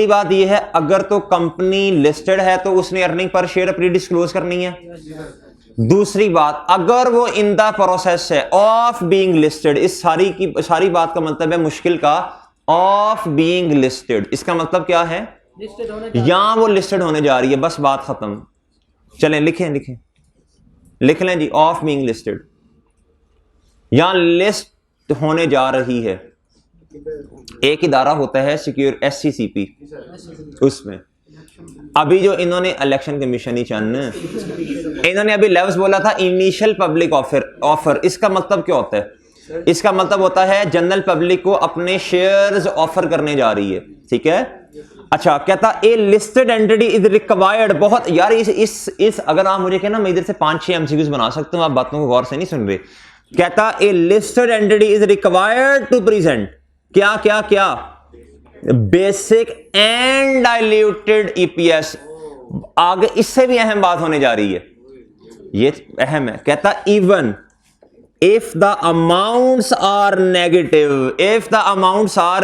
बात ये है, अगर तो कंपनी लिस्टेड है तो उसने अर्निंग पर शेयर अपनी डिस्क्लोज करनी है। दूसरी बात, अगर वो इन द प्रोसेस है ऑफ बीइंग लिस्टेड, इस सारी बात का मतलब है मुश्किल का ऑफ बीइंग लिस्टेड, इसका मतलब क्या है, यहां वो लिस्टेड होने जा रही है, बस बात खत्म। चलें लिख लें जी, ऑफ बीइंग लिस्टेड, यहां लिस्ट होने जा रही है। एक इदारा होता है सिक्योर SCCP, उसमें अभी जो इन्होंने इलेक्शन कमीशन ही इन्होंने अभी लफ्ज बोला था इनिशियल पब्लिक ऑफर, इसका मतलब क्या होता है, इसका मतलब होता है जनरल पब्लिक को अपने शेयर्स ऑफर करने जा रही है। ठीक है, अच्छा कहता a listed entity is required, बहुत यार इस अगर आप मुझे कहना मैं इधर से 5-6 MCQs बना सकता हूं, आप बातों को गौर से नहीं सुन रहे। कहता a listed entity is required to present क्या बेसिक एंड डाइल्यूटेड ईपीएस। आगे इससे भी अहम बात होने जा रही है, ये अहम है। कहता even if the amounts are negative, if the amounts are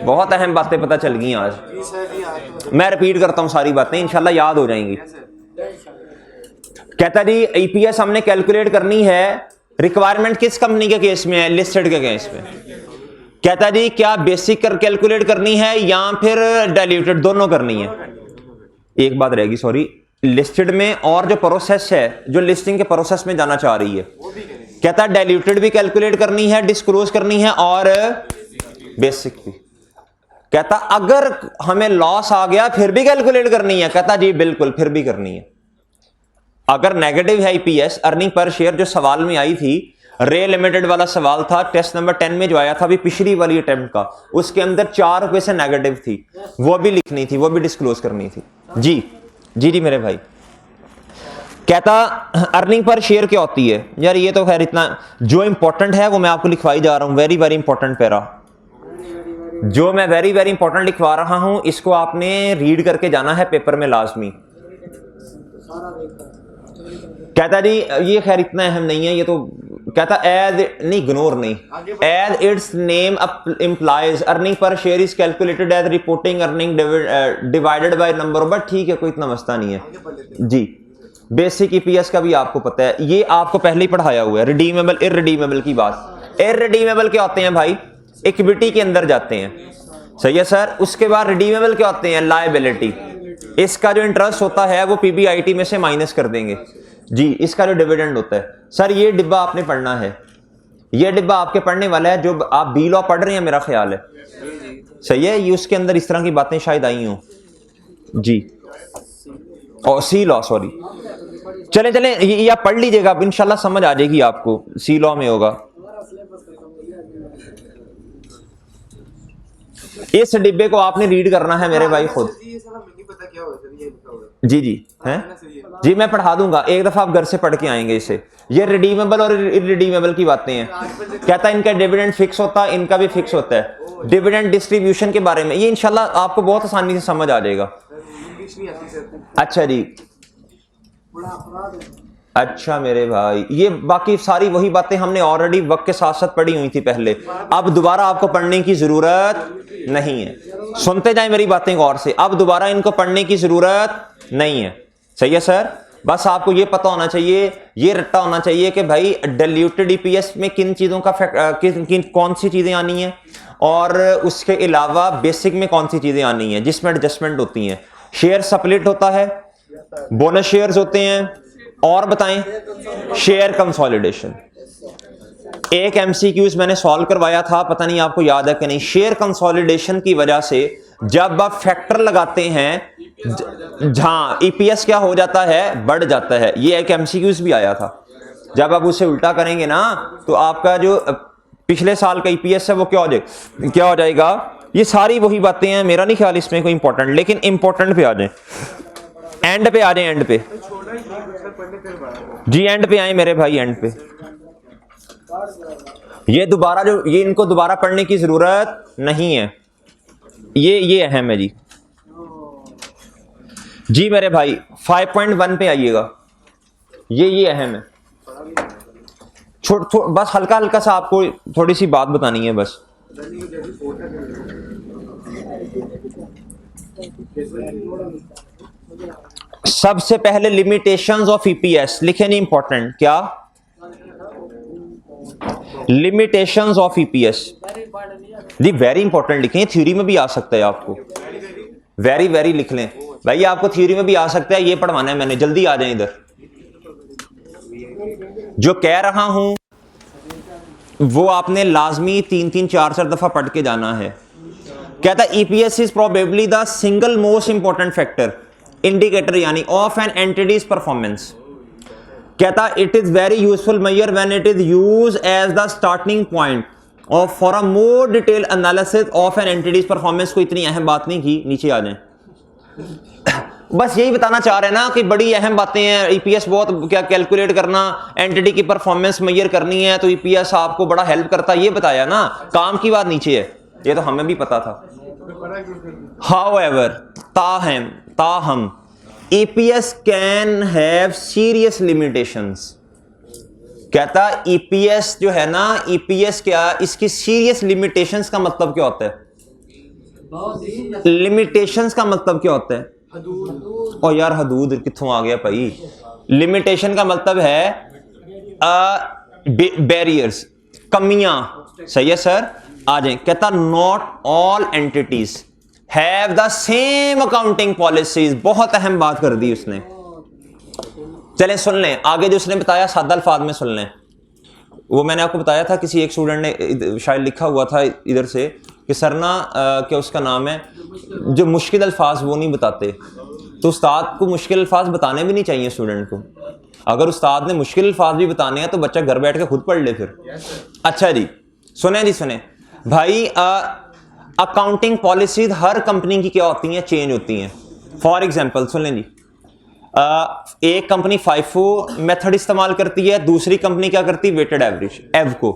बहुत अहम बातें पता चल गई आज। मैं रिपीट करता हूं सारी बातें, इंशाल्लाह याद हो जाएंगी। कहता जी ईपीएस हमने कैलकुलेट करनी है, रिक्वायरमेंट किस कंपनी के केस में है? लिस्टेड के केस में। कहता जी क्या बेसिक कैलकुलेट करनी है या फिर डाइल्यूटेड, दोनों करनी है? एक बात रहेगी, सॉरी, लिस्टेड में और जो प्रोसेस है, जो लिस्टिंग के प्रोसेस में जाना चाह रही है, कहता है डाइल्यूटेड भी कैलकुलेट करनी है, डिस्क्लोज करनी है और बेसिक भी। कहता अगर हमें लॉस आ गया फिर भी कैलकुलेट करनी है? कहता जी बिल्कुल, फिर भी करनी है। अगर नेगेटिव है ईपीएस अर्निंग पर शेयर, जो सवाल में आई थी रे लिमिटेड वाला सवाल था, टेस्ट नंबर 10 में जो आया था अभी पिछली वाली अटेम्प्ट का, उसके अंदर 4 रुपए से नेगेटिव थी, वो भी लिखनी थी, वो भी डिस्क्लोज करनी थी। जी जी जी मेरे भाई। कहता अर्निंग पर शेयर क्या होती है? यार ये तो खैर इतना जो इंपॉर्टेंट है वो मैं आपको लिखवाई जा रहा हूं, वेरी वेरी इंपॉर्टेंट पैरा, जो मैं वेरी वेरी इंपॉर्टेंट लिखवा रहा हूं, इसको आपने रीड करके जाना है पेपर में लाजमी। कहता जी ये खैर इतना अहम नहीं है, ये तो कहता एज नहीं, इग्नोर नहीं, as its name implies earning per share is calculated as reporting earning divided by number, but ठीक है, कोई इतना मसला नहीं है जी। बेसिक ईपीएस का भी आपको पता है, ये आपको पहले ही पढ़ाया हुआ है। रिडीमेबल इररिडीमेबल की बात, इररिडीमेबल क्या होते हैं भाई? इक्विटी के अंदर जाते हैं, सही है सर। उसके बाद रिडीमेबल क्या होते हैं? लायबिलिटी। इसका जो इंटरेस्ट होता है वो पीबीआईटी में से माइनस कर देंगे जी। इसका जो डिविडेंड होता है, सर ये डिब्बा आपने पढ़ना है, ये डिब्बा आपके पढ़ने वाला है, जो आप बी लॉ पढ़ रहे हैं मेरा ख्याल है, सही है। ये उसके अंदर इस तरह की बातें शायद आई हों जी, और सी लॉ, सॉरी, चले चले ये आप पढ़ लीजिएगा, अब इंशाल्लाह समझ आ जाएगी आपको, सी लॉ में होगा। इस डिब्बे को आपने रीड करना है मेरे भाई खुद। जी जी हैं जी, मैं पढ़ा दूंगा, एक दफा आप घर से पढ़ के आएंगे इसे। ये रिडीमेबल और इररिडीमेबल की बातें हैं। कहता है इनका डिविडेंड फिक्स होता है, इनका भी फिक्स होता है। डिविडेंड डिस्ट्रीब्यूशन के बारे में ये इंशाल्लाह आपको बहुत आसानी से समझ आ जाएगा। अच्छा जी, अच्छा मेरे भाई, ये बाकी सारी वही बातें हमने ऑलरेडी वक्त के साथ साथ पढ़ी हुई थी पहले, अब दोबारा आपको पढ़ने की जरूरत नहीं है। सुनते जाएं मेरी बातें गौर से, अब दोबारा इनको पढ़ने की जरूरत नहीं है, सही है सर। बस आपको ये पता होना चाहिए, ये रट्टा होना चाहिए कि भाई डाइल्यूटेड ईपीएस में किन चीजों का कौन सी चीजें आनी है, और उसके अलावा बेसिक में कौन सी चीजें आनी है जिसमें एडजस्टमेंट होती हैं। शेयर स्प्लिट होता है, बोनस शेयर्स होते हैं, और बताएं शेयर कंसोलिडेशन। एक एमसीक्यूज मैंने सॉल्व करवाया था, पता नहीं आपको याद है कि नहीं। शेयर कंसोलिडेशन की वजह से जब आप फैक्टर लगाते हैं, जहां ईपीएस क्या हो जाता है? बढ़ जाता है। ये एक एमसीक्यूज भी आया था। जब आप उसे उल्टा करेंगे ना, तो आपका जो पिछले साल का ईपीएस है वो क्या हो जाएगा? ये सारी वही बातें हैं, मेरा नहीं ख्याल इसमें कोई इंपॉर्टेंट, लेकिन इंपॉर्टेंट पे आ जाए, एंड पे आ जाए, एंड पे जी, एंड पे आए मेरे भाई, एंड पे। ये इनको दोबारा पढ़ने की जरूरत नहीं है, ये अहम है जी। जी मेरे भाई 5.1 पे आइएगा, ये अहम है। बस हल्का हल्का सा आपको थोड़ी सी बात बतानी है बस। सबसे पहले लिमिटेशंस ऑफ ईपीएस लिखे, नहीं इंपॉर्टेंट, क्या लिमिटेशंस ऑफ ईपीएस जी, वेरी इंपॉर्टेंट लिखें, थ्योरी में भी आ सकता है आपको, वेरी वेरी लिख लें भाई, आपको थ्योरी में भी आ सकता है। ये पढ़वाना है मैंने, जल्दी आ जाए इधर। जो कह रहा हूं वो आपने लाजमी 3-4 दफा पढ़ के जाना है। कहता है EPS is probably the single most important factor indicator यानी ऑफ एन एंटिटीज परफॉर्मेंस। कहता it is very useful measure when it is use as the starting point of for a more detail analysis of an entity's performance. कोई इतनी अहम बात नहीं की, नीचे आ जाए। बस यही बताना चाह रहे हैं ना कि बड़ी अहम बातें हैं। ईपीएस बहुत क्या कैलकुलेट करना, एंटिटी की परफॉर्मेंस मेजर करनी है, तो ईपीएस आपको बड़ा हेल्प करता है, ये बताया ना। काम की बात नीचे है, ये तो हमें भी पता था। However, ताहम EPS can have serious limitations. कहता ईपीएस जो है ना, ईपीएस क्या, इसकी सीरियस लिमिटेशंस का मतलब क्या होता है? लिमिटेशंस का मतलब क्या होता है? और यार हदूद कित्थों आ गया भाई? लिमिटेशन का मतलब है बैरियर्स, कमियां। सही है सर, आ जाए। कहता not all entities have the same accounting policies. बहुत अहम बात कर दी उसने। चलें सुन लें आगे जो उसने बताया, सादा अल्फाज में सुन लें। वो मैंने आपको बताया था, किसी एक स्टूडेंट ने शायद लिखा हुआ था इधर से कि सर ना क्या उसका नाम है, जो मुश्किल अल्फाज वो नहीं बताते। तो उस्ताद को मुश्किल अल्फाज बताने भी नहीं चाहिए स्टूडेंट को। अगर उस्ताद ने मुश्किल अल्फाज भी बताने हैं तो बच्चा घर बैठ के खुद पढ़ ले फिर। अच्छा जी सुने भाई, अकाउंटिंग पॉलिसीज हर कंपनी की क्या होती हैं? चेंज होती हैं। फॉर एग्जांपल सुन लें जी, एक कंपनी फाइफो मेथड इस्तेमाल करती है, दूसरी कंपनी क्या करती है? वेटेड एवरेज, एवको।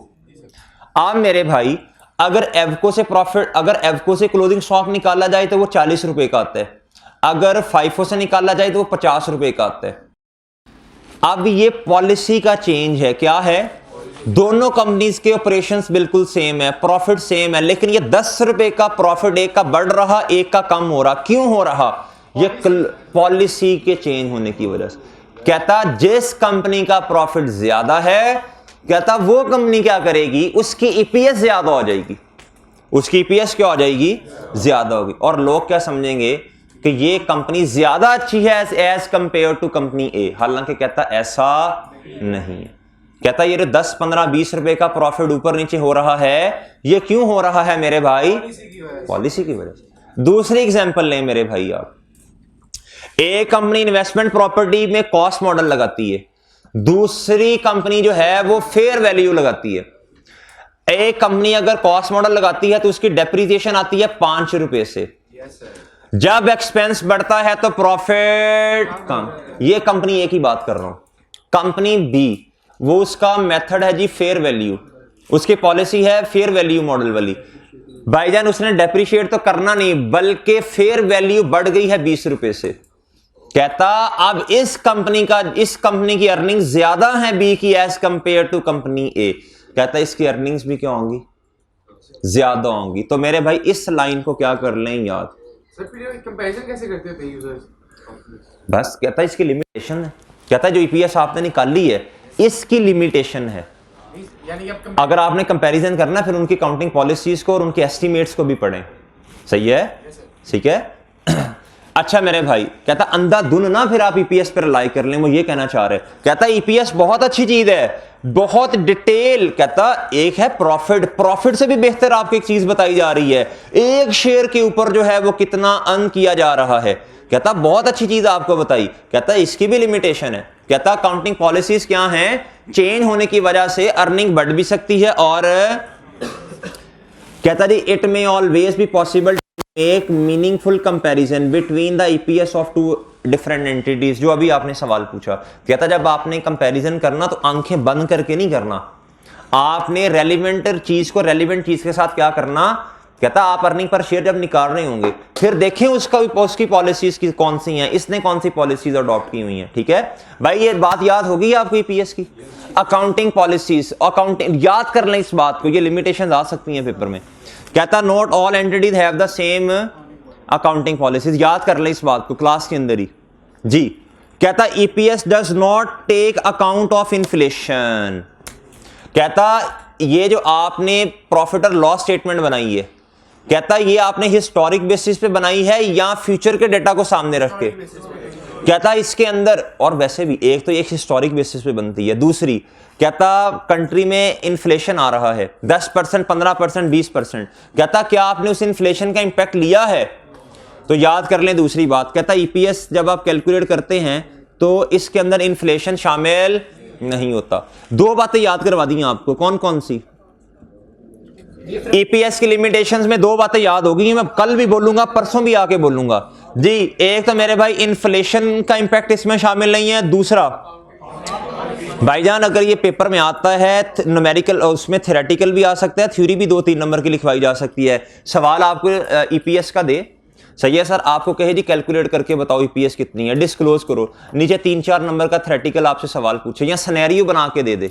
आप मेरे भाई अगर एवको से प्रॉफिट, अगर एवको से क्लोजिंग स्टॉक निकाला जाए तो वो 40 रुपए का आता है, अगर फाइफो से निकाला जाए तो वो 50 रुपए का आता है। अब ये पॉलिसी का चेंज है। क्या है? दोनों कंपनीज के ऑपरेशंस बिल्कुल सेम है, प्रॉफिट सेम है, लेकिन ये 10 रुपए का प्रॉफिट एक का बढ़ रहा, एक का कम हो रहा। क्यों हो रहा? ये पॉलिसी के चेंज होने की वजह से। कहता जिस कंपनी का प्रॉफिट ज्यादा है, कहता वो कंपनी क्या करेगी? उसकी ईपीएस ज्यादा हो जाएगी। उसकी ईपीएस क्या हो जाएगी? ज्यादा होगी। और लोग क्या समझेंगे कि ये कंपनी ज्यादा अच्छी है एज कंपेयर टू कंपनी ए। हालांकि कहता ऐसा नहीं है। कहता ये 10, 15, 20 रुपए का प्रॉफिट ऊपर नीचे हो रहा है, ये क्यों हो रहा है मेरे भाई? पॉलिसी की वजह से। दूसरी एग्जांपल लें मेरे भाई, आप एक कंपनी इन्वेस्टमेंट प्रॉपर्टी में कॉस्ट मॉडल लगाती है, दूसरी कंपनी जो है वो फेयर वैल्यू लगाती है। एक कंपनी अगर कॉस्ट मॉडल लगाती है तो उसकी डेप्रिसिएशन आती है 5 रुपए से। जब एक्सपेंस बढ़ता है तो प्रॉफिट कम। ये कंपनी ए की बात कर रहा हूं। कंपनी बी, वो उसका मेथड है जी फेयर वैल्यू, उसकी पॉलिसी है फेयर वैल्यू मॉडल वाली। भाईजान उसने डेप्रिशिएट तो करना नहीं, बल्कि फेयर वैल्यू बढ़ गई है 20 रुपए से। कहता अब इस कंपनी की अर्निंग ज्यादा है बी की एज कंपेयर टू कंपनी ए। कहता इसकी अर्निंग्स भी क्या होंगी? ज्यादा होंगी। तो मेरे भाई इस लाइन को क्या कर लें याद। सर फिर कंपैरिजन कैसे करते थे यूजर्स? बस कहता इसकी लिमिटेशन है। कहता जो ईपीएस आपने निकाली है इसकी लिमिटेशन है। यानी अगर आपने कंपैरिजन करना फिर उनकी काउंटिंग पॉलिसीज को और उनके एस्टीमेट्स को भी पढ़ें। सही है? ठीक है। अच्छा मेरे भाई, कहता अंधाधुन ना फिर आप ईपीएस पर रिलाई कर लें, वो ये कहना चाह रहे। कहता ईपीएस बहुत अच्छी चीज है, बहुत डिटेल। कहता एक है प्रॉफिट से भी बेहतर आपको एक चीज बताई जा रही है, एक शेयर के ऊपर जो है वो कितना अर्न किया जा रहा है। कहता बहुत अच्छी चीज आपको बताई। कहता इसकी भी लिमिटेशन है। कहता अकाउंटिंग पॉलिसीज क्या हैं? चेंज होने की वजह से अर्निंग बढ़ भी सकती है, और कहता जी it may always be possible एक meaningful comparison between the EPS of two different entities. जो अभी आपने सवाल पूछा, कहता जब आपने कंपैरिजन करना तो आंखें बंद करके नहीं करना, आपने रेलिवेंट चीज को रेलिवेंट चीज के साथ क्या करना। कहता आप अर्निंग पर शेयर जब निकाल रहे होंगे फिर देखें उसकी पॉलिसीज की कौन सी हैं, इसने कौन सी पॉलिसीज अडॉप्ट की हुई हैं। ठीक है भाई, ये बात याद होगी आपको ईपीएस की। अकाउंटिंग पॉलिसीज, अकाउंटिंग याद कर लें इस बात को, ये लिमिटेशन आ सकती हैं पेपर में। कहता not all entities have the same accounting policies. याद कर लें इस बात को क्लास के अंदर ही जी। कहता EPS does not take account of inflation. कहता ये जो आपने प्रॉफिट और लॉस स्टेटमेंट बनाई है, कहता ये आपने हिस्टोरिक बेसिस पे बनाई है या फ्यूचर के डेटा को सामने रख के। कहता इसके अंदर, और वैसे भी एक तो एक हिस्टोरिक बेसिस पे बनती है, दूसरी कहता कंट्री में इन्फ्लेशन आ रहा है 10%, 15%, 20%। कहता क्या आपने उस इन्फ्लेशन का इंपैक्ट लिया है? तो याद कर लें दूसरी बात। कहता ईपीएस जब आप कैलकुलेट करते हैं तो इसके अंदर इन्फ्लेशन शामिल नहीं होता। दो बातें याद करवा दी आपको, कौन कौन सी? ईपीएस की लिमिटेशंस में दो बातें याद होगी, मैं कल भी बोलूंगा, परसों भी आके बोलूंगा जी। एक तो मेरे भाई इन्फ्लेशन का इंपैक्ट इसमें शामिल नहीं है। दूसरा भाईजान अगर ये पेपर में आता है न्यूमेरिकल, उसमें थ्योरेटिकल भी आ सकता है, थ्योरी भी 2-3 नंबर की लिखवाई जा सकती है। सवाल आपको ईपीएस का दे, सही है सर, आपको कहे जी कैलकुलेट करके बताओ ईपीएस कितनी है, डिस्क्लोज करो। नीचे 3-4 नंबर का थ्योरेटिकल आपसे सवाल पूछे या सिनेरियो बना के दे दे।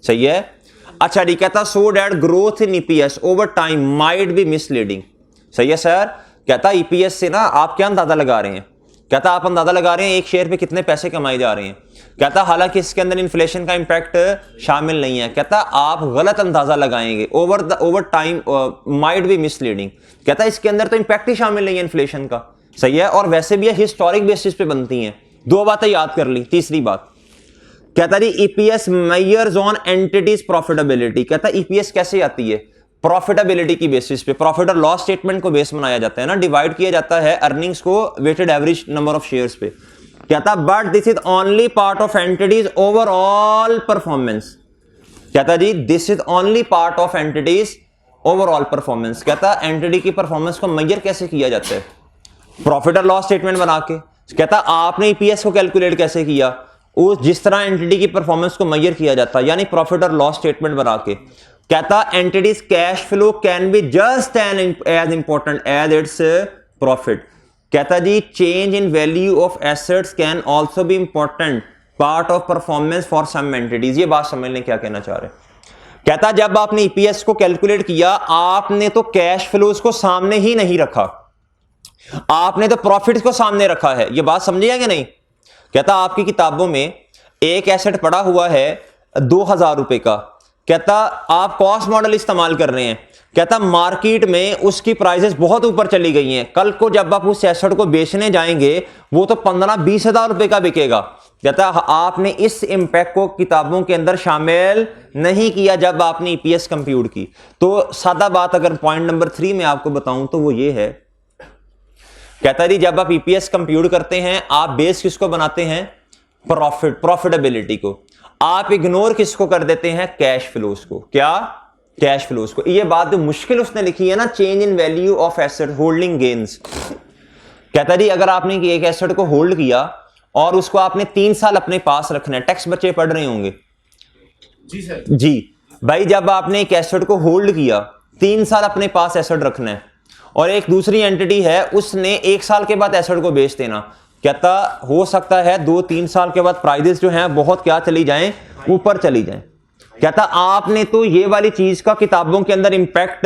सही है। अच्छा ठीक, कहता so that growth in EPS over time might be misleading. सही है सर। कहता ईपीएस से ना आप क्या अंदाजा लगा रहे हैं, कहता आप अंदाजा लगा रहे हैं एक शेयर पे कितने पैसे कमाए जा रहे हैं, कहता हालांकि इसके अंदर इन्फ्लेशन का इंपैक्ट शामिल नहीं है, कहता आप गलत अंदाजा लगाएंगे, over time might be misleading, कहता इसके अंदर तो इंपैक्ट ही शामिल नहीं है इन्फ्लेशन का, सही है, और वैसे भी हिस्टोरिक बेसिस पे बनती हैं। दो बातें याद कर ली। तीसरी बात कहता जी EPS measures on entities profitability, कहता ईपीएस कैसे आती है, प्रॉफिटेबिलिटी की बेसिस पे, प्रॉफिट और लॉस स्टेटमेंट को बेस बनाया जाता है ना, डिवाइड किया जाता है अर्निंग्स को weighted average number of shares पे, कहता but this is only part of entities overall performance, कहता जी this is only part of entities overall performance, कहता एंटिटी की परफॉर्मेंस को मेजर कैसे किया जाता है, प्रॉफिट और लॉस स्टेटमेंट बना के, कहता आपने ईपीएस को कैलकुलेट कैसे किया, उस जिस तरह एंटिटी की परफॉर्मेंस को मेजर किया जाता है यानी प्रॉफिट और लॉस स्टेटमेंट बना के, कहता entities cash flow can be just as important as its profit, कहता जी change in value of assets can also be important part of performance for some entities. ये बात समझ लें क्या कहना चाह रहे हैं, कहता जब आपने ईपीएस को कैलकुलेट किया आपने तो कैश फ्लोज को सामने ही नहीं रखा, आपने तो प्रॉफिट्स को सामने रखा है, ये बात समझिए कि नहीं, कहता आपकी किताबों में एक एसेट पड़ा हुआ है 2000 रुपए का, कहता आप कॉस्ट मॉडल इस्तेमाल कर रहे हैं, कहता मार्केट में उसकी प्राइसेस बहुत ऊपर चली गई हैं, कल को जब आप उस एसेट को बेचने जाएंगे वो तो 15-20 हजार रुपए का बिकेगा, कहता आपने इस इंपैक्ट को किताबों के अंदर शामिल नहीं किया जब आपने ईपीएस कंप्यूट की। तो सादा बात अगर पॉइंट नंबर 3 में आपको बताऊं तो वो ये है, कहता जी जब आप ईपीएस कंप्यूट करते हैं आप बेस किसको बनाते हैं, प्रॉफिटेबिलिटी को, आप इग्नोर किसको कर देते हैं, कैश फ्लोज को, क्या कैश फ्लोज को। ये बात जो मुश्किल उसने लिखी है ना, change in value of asset holding gains, कहता जी अगर आपने एक एसेट को होल्ड किया और उसको आपने 3 साल अपने पास रखना है, टैक्स बच्चे पढ़ रहे होंगे जी सर, जी भाई, जब आपने एक एसेट को होल्ड किया 3 साल अपने पास एसेट रखना है और एक दूसरी एंटिटी है उसने 1 साल के बाद एसेट को बेच देना, कहता हो सकता है 2-3 साल के बाद प्राइसेस जो हैं बहुत क्या चली जाएं, ऊपर चली जाएं, कहता आपने तो ये वाली चीज का किताबों के अंदर इंपैक्ट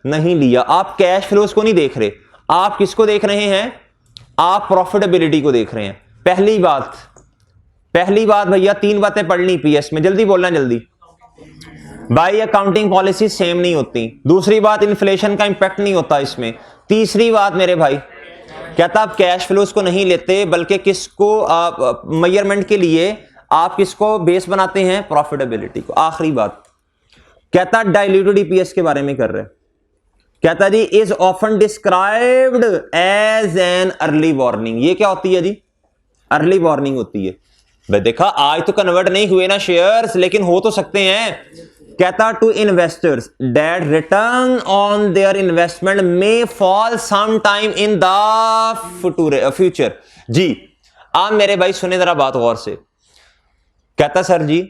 नहीं लिया, आप कैश फ्लोज को नहीं देख रहे, आप किसको देख रहे हैं, आप प्रॉफिटेबिलिटी को देख रहे हैं। पहली बात भैया 3 बातें पढ़ ली पीएस में, जल्दी बोलना जल्दी भाई, अकाउंटिंग पॉलिसी सेम नहीं होती, दूसरी बात इन्फ्लेशन का इंपैक्ट नहीं होता इसमें, तीसरी बात मेरे भाई कहता आप कैश फ्लोज को नहीं लेते बल्कि किसको मेजरमेंट के लिए आप किसको बेस बनाते हैं, प्रॉफिटेबिलिटी को। आखिरी बात कहता डाइल्यूटेड ईपीएस के बारे में कर रहे हैं, कहता जी is often described as an early warning, ये क्या होती है जी, अर्ली वार्निंग होती है। भाई देखा आज तो कन्वर्ट नहीं हुए ना शेयर्स, लेकिन हो तो सकते हैं। कहता to investors that return on their investment may fall some time in the future. जी आप मेरे भाई सुने जरा बात गौर से, कहता सर जी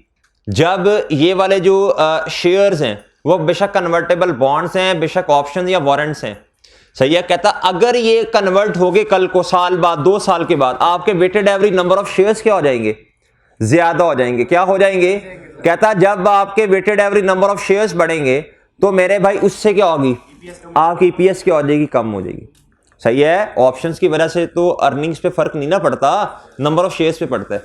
जब ये वाले जो शेयर्स हैं वो बेशक कन्वर्टेबल बॉन्ड्स हैं, बेशक ऑप्शन या वारंट्स हैं, सही है, कहता अगर ये कन्वर्ट हो गए कल को, साल बाद 2 साल के बाद, आपके weighted average number of shares क्या हो जाएंगे, ज्यादा हो जाएंगे। क्या हो जाएंगे, कहता जब आपके weighted average number of shares बढ़ेंगे तो मेरे भाई उससे क्या होगी, आपकी ईपीएस क्या हो जाएगी, कम हो जाएगी, सही है। ऑप्शंस की वजह से तो अर्निंग्स पे फर्क नहीं ना पड़ता, नंबर ऑफ शेयर्स पे पड़ता है।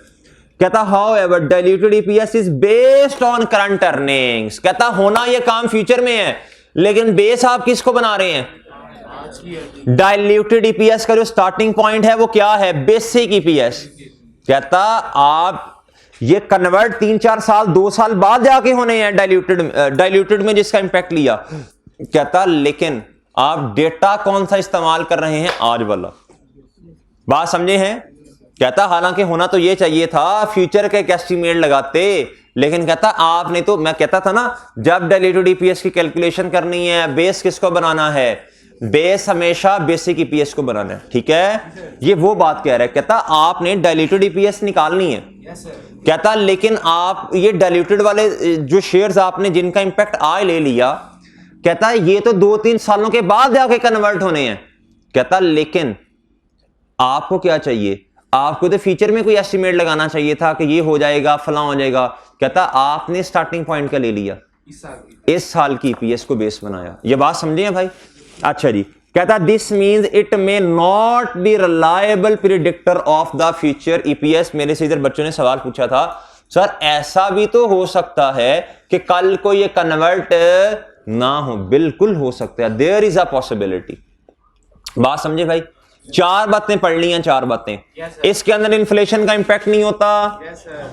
कहता however diluted EPS is based on current earnings, कहता होना ये काम फ्यूचर में है लेकिन बेस आप किसको बना रहे हैं, डाइल्यूटेड ईपीएस का जो स्टार्टिंग पॉइंट है वो क्या है, बेसिक ईपीएस। कहता आप ये कन्वर्ट 3-4 साल 2 साल बाद जाके होने हैं डाइल्यूटेड में जिसका इंपैक्ट लिया, कहता लेकिन आप डेटा कौन सा इस्तेमाल कर रहे हैं, आज वाला। बात समझे हैं, कहता हालांकि होना तो ये चाहिए था फ्यूचर के एस्टीमेट लगाते, लेकिन कहता आपने तो, मैं कहता था ना जब डाइल्यूटेड ईपीएस की कैलकुलेशन करनी है बेस किसको बनाना है, बेस हमेशा बेसिक ईपीएस को बनाना है, ठीक है। ये वो बात कह रहा है, कहता आपने डाइल्यूटेड ईपीएस निकालनी है, कहता लेकिन आप ये डाइल्यूटेड वाले जो शेयर्स आपने जिनका इंपैक्ट आज ले लिया, कहता ये तो 2-3 सालों के बाद जाके कन्वर्ट होने हैं, कहता लेकिन आपको क्या चाहिए, आपको तो फ्यूचर में कोई एस्टिमेट लगाना चाहिए था कि ये हो जाएगा फलां हो जाएगा, कहता आपने स्टार्टिंग पॉइंट का ले लिया, इस साल की ईपीएस को बेस बनाया। ये बात समझे हैं भाई। अच्छा जी, कहता this means it may not be reliable predictor of the future EPS. मेरे से इधर बच्चों ने सवाल पूछा था, सर ऐसा भी तो हो सकता है कि कल को ये कन्वर्ट ना हो। बिल्कुल हो सकता है, देयर इज अ पॉसिबिलिटी। बात समझे भाई? चार बातें पढ़ ली हैं, चार बातें। इसके अंदर इन्फ्लेशन का इंपैक्ट नहीं होता।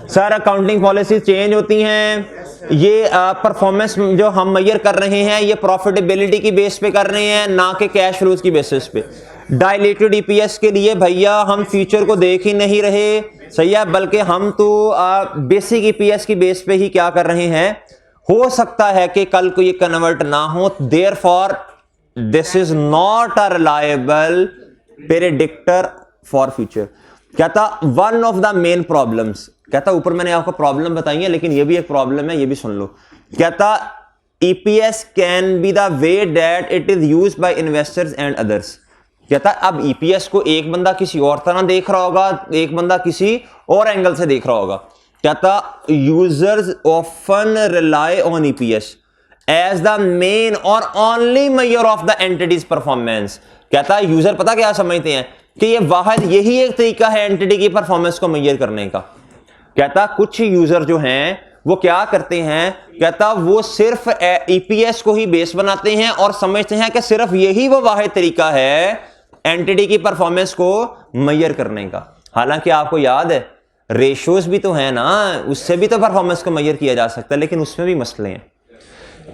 सर अकाउंटिंग पॉलिसी चेंज होती हैं। ये परफॉर्मेंस जो हम मेजर कर रहे हैं ये प्रॉफिटेबिलिटी की बेस पे कर रहे हैं, ना कि कैश फ्लोज की बेसिस पे। डायलेटेड ईपीएस के लिए भैया हम फ्यूचर को देख ही नहीं रहे, सही है, बल्कि हम तो बेसिक ईपीएस की बेस पे ही क्या कर रहे हैं। हो सकता है कि कल को ये कन्वर्ट ना हो, therefore this is not a reliable predictor for future. कहता one of the main problems, कहता ऊपर मैंने आपको प्रॉब्लम बताई है लेकिन ये भी एक प्रॉब्लम है, ये भी सुन लो। कहता EPS can be the way that it is used by investors and others. कहता अब ईपीएस को एक बंदा किसी और तरह देख रहा होगा, एक बंदा किसी और एंगल से देख रहा होगा। कहता users often rely on EPS as the main और only measure of the entities performance. कहता है यूजर पता क्या समझते हैं कि ये वाहिद यही एक तरीका है एंटिटी की परफॉर्मेंस को मेजर करने का। कहता कुछ यूजर जो हैं वो क्या करते हैं, कहता वो सिर्फ ईपीएस को ही बेस बनाते हैं और समझते हैं कि सिर्फ यही वो वाहिद तरीका है एंटिटी की परफॉर्मेंस को मेजर करने का। हालांकि आपको याद है रेशियोज भी तो है ना, उससे भी तो परफॉर्मेंस को मेजर किया जा सकता है, लेकिन उसमें भी मसले हैं।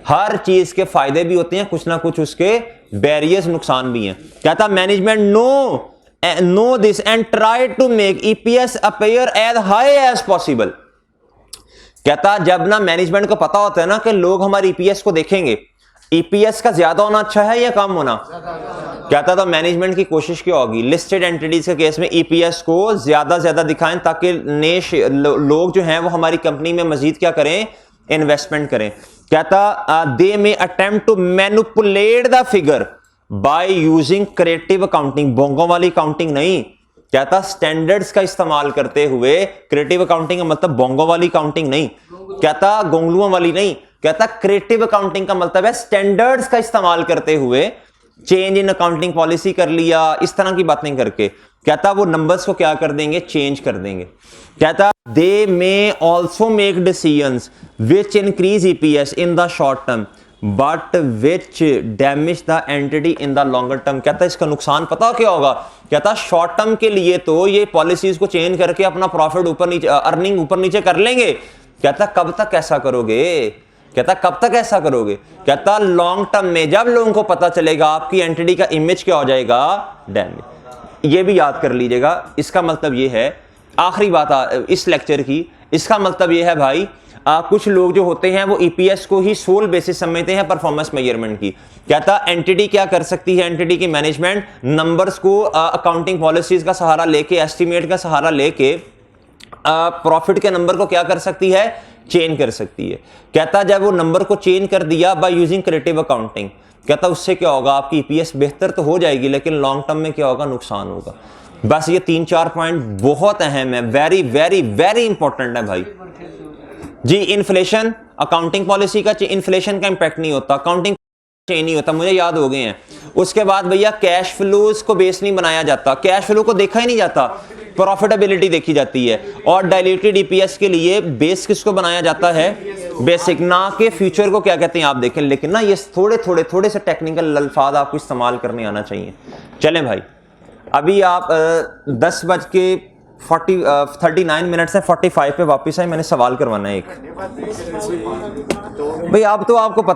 हर चीज के फायदे भी होते हैं, कुछ ना कुछ उसके बैरियर्स नुकसान भी हैं। कहता management know this and try to make EPS appear as high as possible. कहता जब ना मैनेजमेंट को पता होता है ना कि लोग हमारे ईपीएस को देखेंगे, ईपीएस का ज्यादा होना अच्छा है या कम होना। कहता तो मैनेजमेंट की कोशिश क्या होगी, लिस्टेड एंटिटीज के केस में ईपीएस को ज्यादा दिखाएं ताकि नए लोग जो हैं वो हमारी कंपनी में मजीद क्या करें, इन्वेस्टमेंट करें। कहता they may attempt to manipulate the figure by using creative accounting. बोंगों वाली अकाउंटिंग नहीं, कहता स्टैंडर्ड्स का इस्तेमाल करते हुए। क्रिएटिव अकाउंटिंग का मतलब बोंगों वाली अकाउंटिंग नहीं, कहता गोंगलुओं वाली नहीं, कहता क्रिएटिव अकाउंटिंग का मतलब है स्टैंडर्ड्स का इस्तेमाल करते हुए चेंज इन अकाउंटिंग पॉलिसी कर लिया, इस तरह की बातें करके। कहता वो नंबर्स को क्या कर देंगे, चेंज कर देंगे। कहता they may also make decisions which increase EPS in the short term but which damage the entity in the longer term. कहता इसका नुकसान पता क्या होगा। कहता शॉर्ट टर्म के लिए तो ये पॉलिसीज को चेंज करके अपना प्रॉफिट ऊपर नीचे, अर्निंग ऊपर नीचे कर लेंगे। कहता कब तक ऐसा करोगे, कहता कब तक ऐसा करोगे। कहता लॉन्ग टर्म में जब लोगों को पता चलेगा आपकी एंटिटी का इमेज क्या हो जाएगा, डैमेज। ये भी याद कर लीजिएगा। इसका मतलब ये है, आखिरी बात इस लेक्चर की, इसका मतलब ये है भाई कुछ लोग जो होते हैं वो ईपीएस को ही सोल बेसिस समझते हैं परफॉर्मेंस मेजरमेंट की। कहता एंटिटी क्या कर सकती है, एंटिटी की मैनेजमेंट नंबर्स को अकाउंटिंग पॉलिसीज का सहारा लेके, एस्टिमेट का सहारा लेके प्रॉफिट के नंबर को क्या कर सकती है, चेंज कर सकती है। कहता जब वो नंबर को चेंज कर दिया बाय यूजिंग क्रिएटिव अकाउंटिंग, कहता उससे क्या होगा, आपकी ईपीएस बेहतर तो हो जाएगी लेकिन लॉन्ग टर्म में क्या होगा, नुकसान होगा। बस ये 3-4 पॉइंट बहुत अहम है, वेरी वेरी वेरी इंपॉर्टेंट है भाई जी। इन्फ्लेशन, अकाउंटिंग पॉलिसी का इन्फ्लेशन का इंपैक्ट नहीं होता, अकाउंटिंग चेंज नहीं होता, मुझे याद हो गए हैं। उसके बाद भैया कैश फ्लोज को बेस नहीं बनाया जाता, कैश फ्लो को देखा ही नहीं जाता, प्रॉफिटेबिलिटी देखी जाती है। और डायल्यूटेड ईपीएस के लिए बेस किसको बनाया जाता है, बेसिक, ना के फ्यूचर को क्या कहते हैं आप देखें। लेकिन ना ये थोड़े से टेक्निकल अल्फाज आपको इस्तेमाल करने आना चाहिए। चलें भाई, अभी आप 10:39 से 45 पे वापस आए, मैंने सवाल करवाना है एक। भाई अब तो आपको पता है